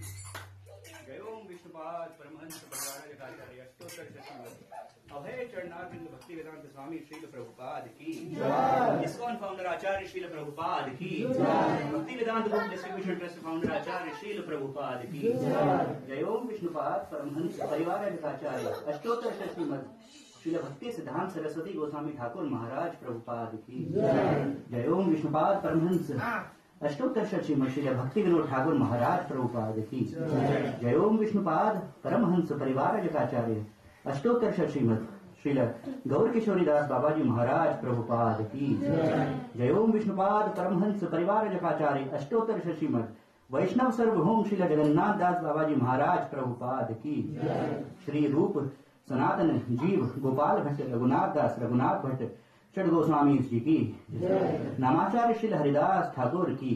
जयोम Vishnupad Paramhans भगवानाचार्य अष्टोत्तर शतनाम अभय चरणारविंद भक्ति वेदांत स्वामी श्रील प्रभुपाद की ISKCON founder आचार्य श्रील प्रभुपाद की भक्ति वेदांत book distribution trust founder आचार्य श्रील प्रभुपाद की जयोम विष्णुपाद परमहंस परिवाराचार्य अष्टोत्तर शतनाम श्रील भक्ति सिद्धांत सरस्वती गोस्वामी ठाकुर महाराज प्रभुपाद की जयोम विष्णुपाद परमहंस अष्टोत्तर श्रीमद श्री भक्ति विनोद ठाकुर महाराज प्रभुपाद की जयोम विष्णुपाद परमहंस परिवाराचार्य अष्टोत्तर श्रीमद श्रील गौर किशोरी दास बाबा जी महाराज प्रभुपाद की जयोम विष्णुपाद परमहंस परिवाराचार्य अष्टोत्तर श्रीमद वैष्णव सर्वभौम श्रील जगन्नाथ दास बाबा जी महाराज प्रभुपाद की श्री रूप सनातन जीव गोपाल भट्ट रघुनाथ दास रघुनाथ भट्ट षड गोस्वामी जी की, नामाचार्य श्री हरिदास ठाकुर की,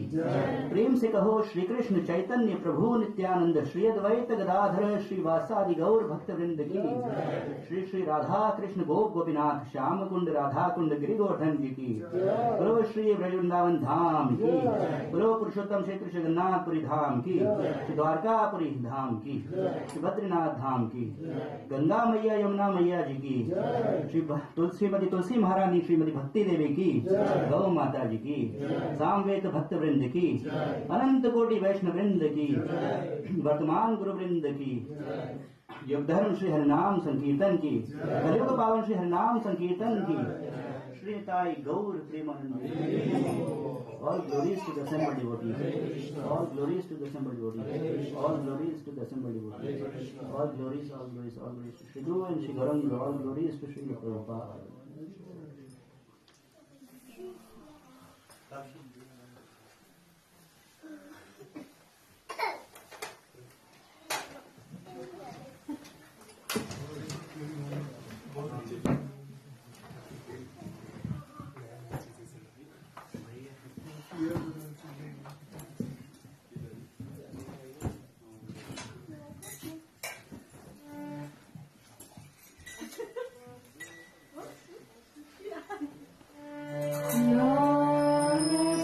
प्रेम से कहो श्री कृष्ण चैतन्य प्रभु नित्यानंद श्री अद्वैत गदाधर श्री वासादि गौर भक्त वृंद की, श्री श्री राधा कृष्ण गोप गोपीनाथ श्याम कुंड राधा कुंड गिरिगोवर्धन जी की, बोलो श्री वृंदावन धाम की, बोलो पुरुषोत्तम श्री कृष्ण जगन्नाथपुरी धाम की, श्री द्वारकापुरी धाम की, श्री बद्रीनाथ धाम की, गंगा मैया यमुना मैया जी की, श्रीमती तुलसी महारानी श्रीमती भक्ति देवी की, गौ माता जी की, सामवेद भक्त वृंद की, अनंत कोटि वैष्णव वृंद की, वर्तमान गुरु वृंद की, युग धर्म श्री हरिनाम संकीर्तन की, कलयुग पावन श्री हरिनाम संकीर्तन की, श्री ताई गौर Premanand. All glories to the assembled devotees. All glories to the assembled devotees. All glories to the assembled devotees. All glories, all glories, all glories to Shri Guru and Shri Gauranga. All glories to Shri Prabhupada. Lord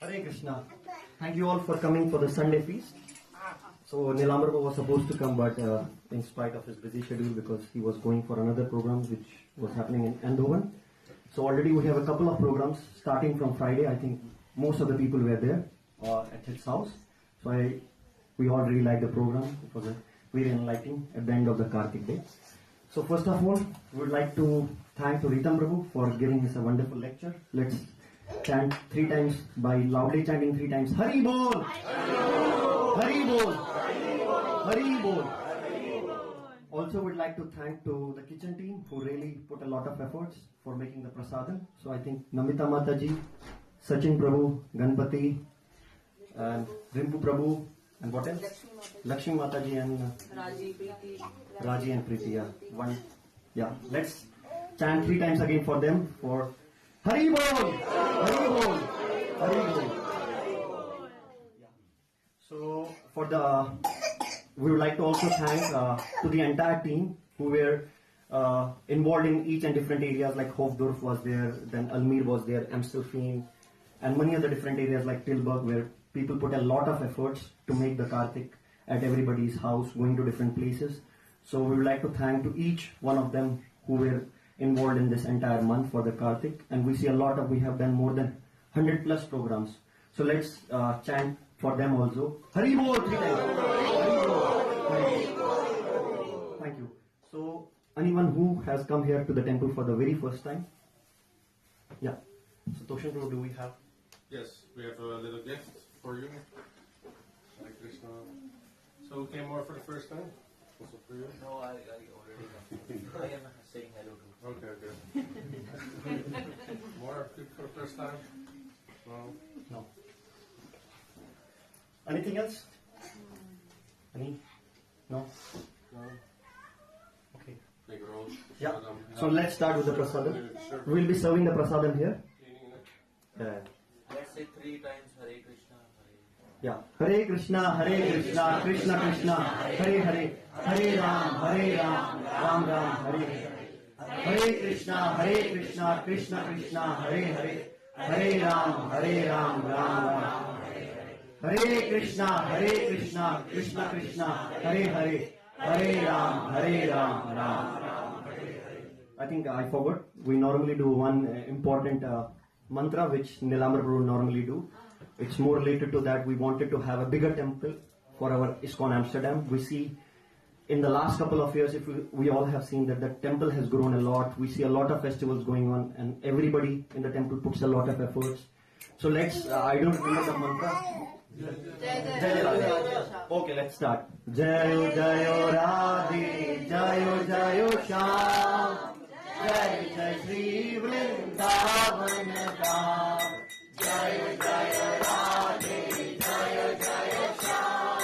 Hare Krishna. Thank you all for coming for the Sunday feast. So Nilamar was supposed to come, but in spite of his busy schedule, because he was going for another program which was happening in Eindhoven. So already we have a couple of programs starting from Friday. I think most of the people were there at his house. So we all really liked the program. It was a very enlightening at the end of the Kartik day. So first of all, we would like to thank to Ritam Prabhu for giving us a wonderful lecture. Let's chant 3 times by loudly chanting 3 times. Hari Bol! Hari Bol! Hari Bol! Also would like to thank to the kitchen team who really put a lot of efforts for making the prasadam. So I think Namita Mataji, Sachin Prabhu, Ganpati, and Rimpu Prabhu, and what else? Lakshmi Mataji and Raji and Preeti. Yeah. Let's chant 3 times again for them for Hari Bol! Hari Bol! Hari Bol! So we would like to also thank to the entire team who were involved in each and different areas, like Hofdorf was there, then Almere was there, Amstelveen, and many other different areas like Tilburg, where people put a lot of efforts to make the Kartik at everybody's house, going to different places. So we would like to thank to each one of them who were involved in this entire month for the Kartik, and we have done more than 100 plus programs. So let's chant for them also. Hari Bol 3 times. Hari Bol. Thank you. So anyone who has come here to the temple for the very first time? Yeah. So Toshan Prabhu, do we have? Yes, we have a little gift for you. Hare Krishna. So who came more for the first time? Also for you? No, I already know. I am saying hello to. Okay. More for the first time? No. Anything else? Any? No? No. Okay. Big roll. Yeah. So let's start with the prasadam. We'll be serving the prasadam here. Let's say 3 times Hare Krishna. Yeah. Hare Krishna, Krishna Krishna, Hare Hare, Hare Ram, Ram Ram, Hare Hare. Hare Krishna, Krishna Krishna, Hare Hare, Hare Ram, Ram Ram. Hare Krishna, Krishna Krishna, Hare Hare, Hare Ram, Ram. I think I forgot. We normally do one important mantra which Nilamar Prabhu normally do. It's more related to that. We wanted to have a bigger temple for our ISKCON Amsterdam. We see in the last couple of years, we all have seen that the temple has grown a lot. We see a lot of festivals going on, and everybody in the temple puts a lot of efforts. So let's, I don't remember the mantra. Okay, let's start. Jayo Jayo Radhe, Jayo Jayo Shyam, Jai Jai Shri Vrindavan Dham, Jayo Jayo Radhe, Jayo Jayo Shyam,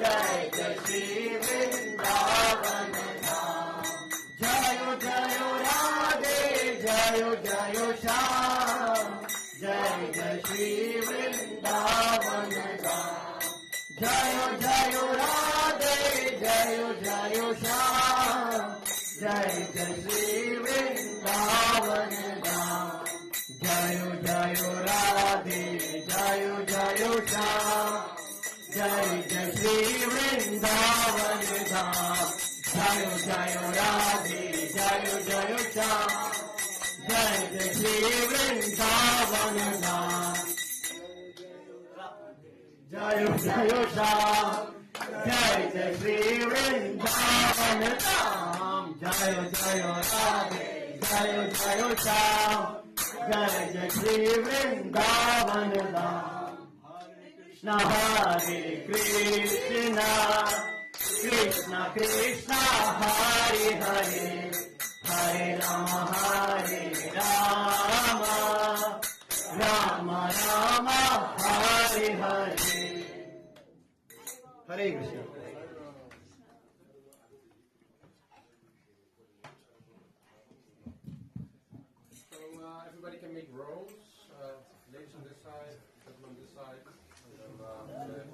Jai Jai Shri Vrindavan Dham, Jayo Jayo Radhe, Jayo Jayo Shyam, Jai Jai Shri Vrindavan Dham, Jayo Jayo Radhe, Jayo Jayo Shyam, Jai Jai Shri Vrindavan Dham, Jayo Jayo Radhe, Jayo Jayo Shyam, Jai Jai Shri Vrindavan Dham, Jayo Jayo Radhe, Jayo Jayo Shyam, Jai Jai Shri Vrindavan Dham, Jayo Jayo Shyam, Jai Jai Shri Vrindavan Dham, Jayo Jayo Radhe, Jayo Jayo Shyam, Jai Jai Shri Vrindavan Dham. Hare Krishna, Krishna Krishna, Hare Hare, Hare Rama, Rama Rama, Hare Hare. Hare Krishna. So everybody can make rows. Ladies on this side, gentlemen on this side, and then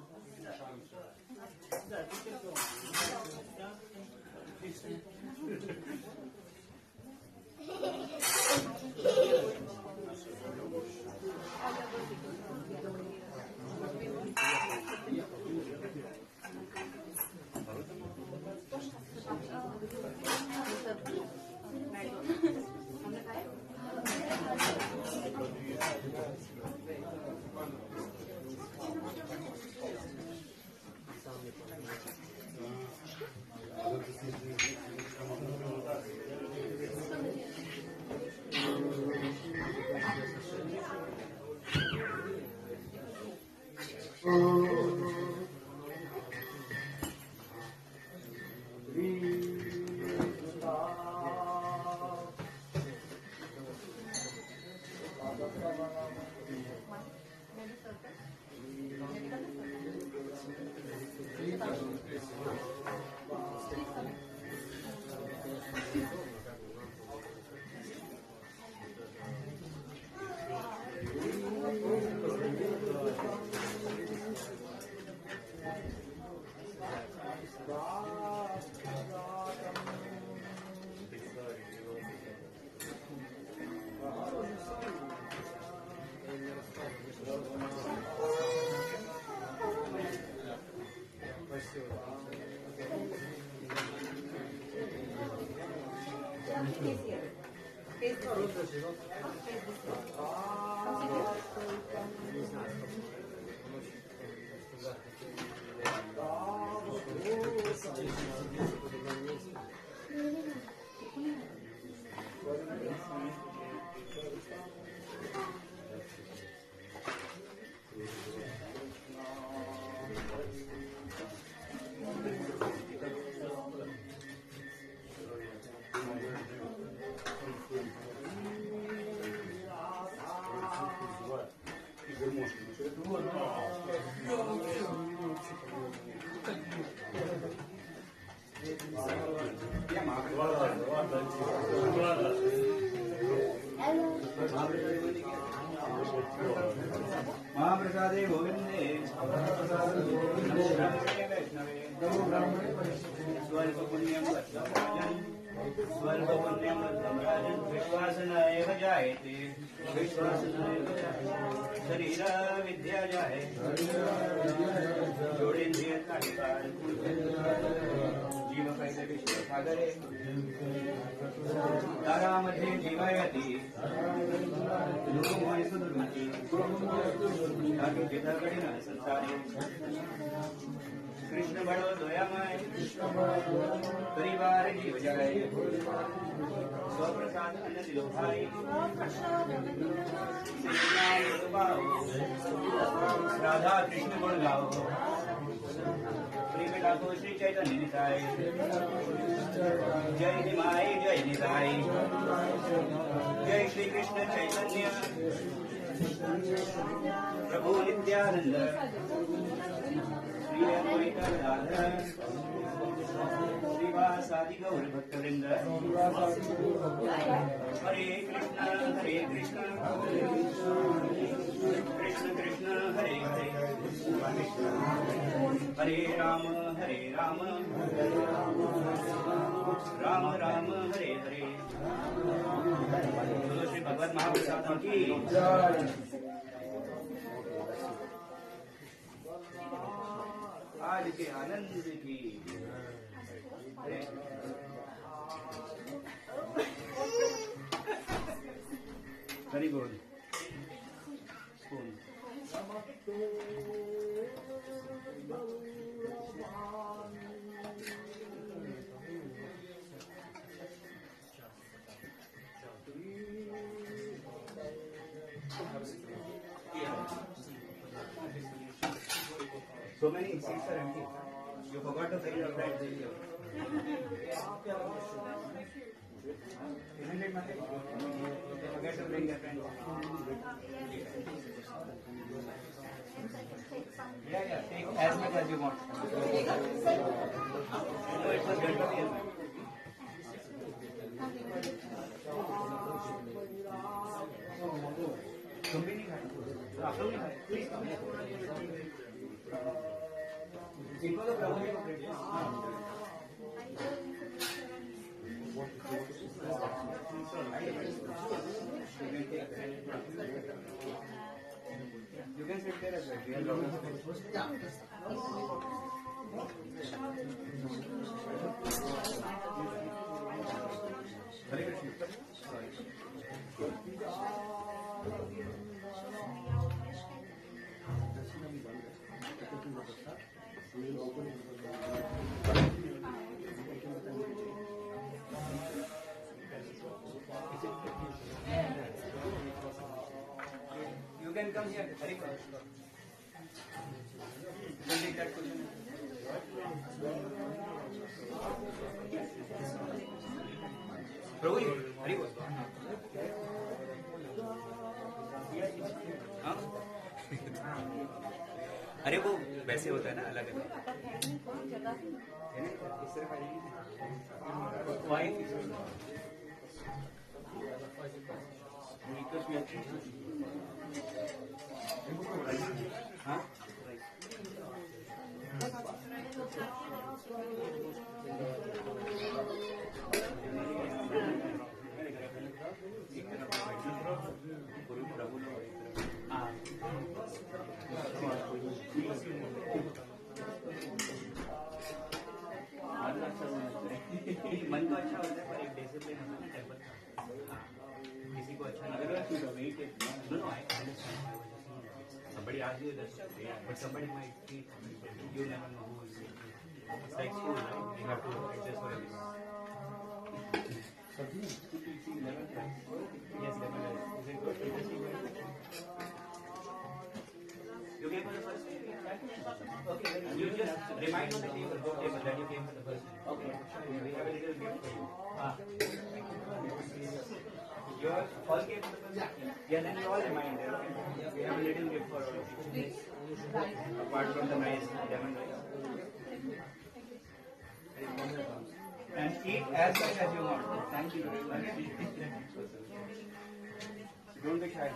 महाप्रसादे गोविंदे नमो ब्रह्मणे वैष्णवे स्वल्पपुण्यं वत्सराजन् स्वल्पपुण्यं वत्सराजन् विश्वासन एव जायते विश्वासन एव जायते शरीर विद्या जाये जोडेंद्रिय कालिकार जीव कैसे विश्व सागरे तारामध्ये जीवयति दुर्गमोहि सुदुर्मति कठिन संसारे कृष्ण बड़ो दयामय परिवार जीव जाए स्वप्रसाद अन्न दिलो भाई राधा कृष्ण गुण गाओ प्रेम डाको श्री चैतन्य निताय जय निमाय जय निताय जय श्री कृष्ण चैतन्य प्रभु नित्यानंद श्री अद्वैत गदाधर श्रीवासादि गौर भक्तवृंद हरे कृष्ण कृष्ण कृष्ण हरे हरे हरे राम राम राम हरे हरे। बोलो श्री भगवत महाप्रसाद की आज के आनंद की हरि बोल। So many seats are empty. You forgot to bring your friends in here. Isn't it, Mate? They forget to bring their friends. Yeah, take as much as you want. No, it was Ganpati. तुम भी नहीं खाए, आप लोग नहीं खाए, please come. इनको तो प्रभु ने पकड़ लिया। You can sit there as well. We are logging. Hare Krishna. You can come here. Hare Krishna. You can take that cushion. Prabhu, Hare Krishna. हाँ? अरे वो वैसे होता है ना, अलग अलग। हाँ? मन तो अच्छा होता है पर एक डिसिप्लिन होता है ना टेम्पल का। somebody asks you, that's okay. But somebody might treat you never know who is it. It's like school, right? You have to adjust for everyone. Yes, 11. Is it good? Interesting. You came for the first time? Okay. You just remind on the table, book table, that you came for the first time. Okay. We have a little gift for you. You all came for the first time? Yeah, then you all remind them. We have a little gift for all of you. Apart from the nice lemon rice. And eat as much as you want. Thank you very much. Don't be shy.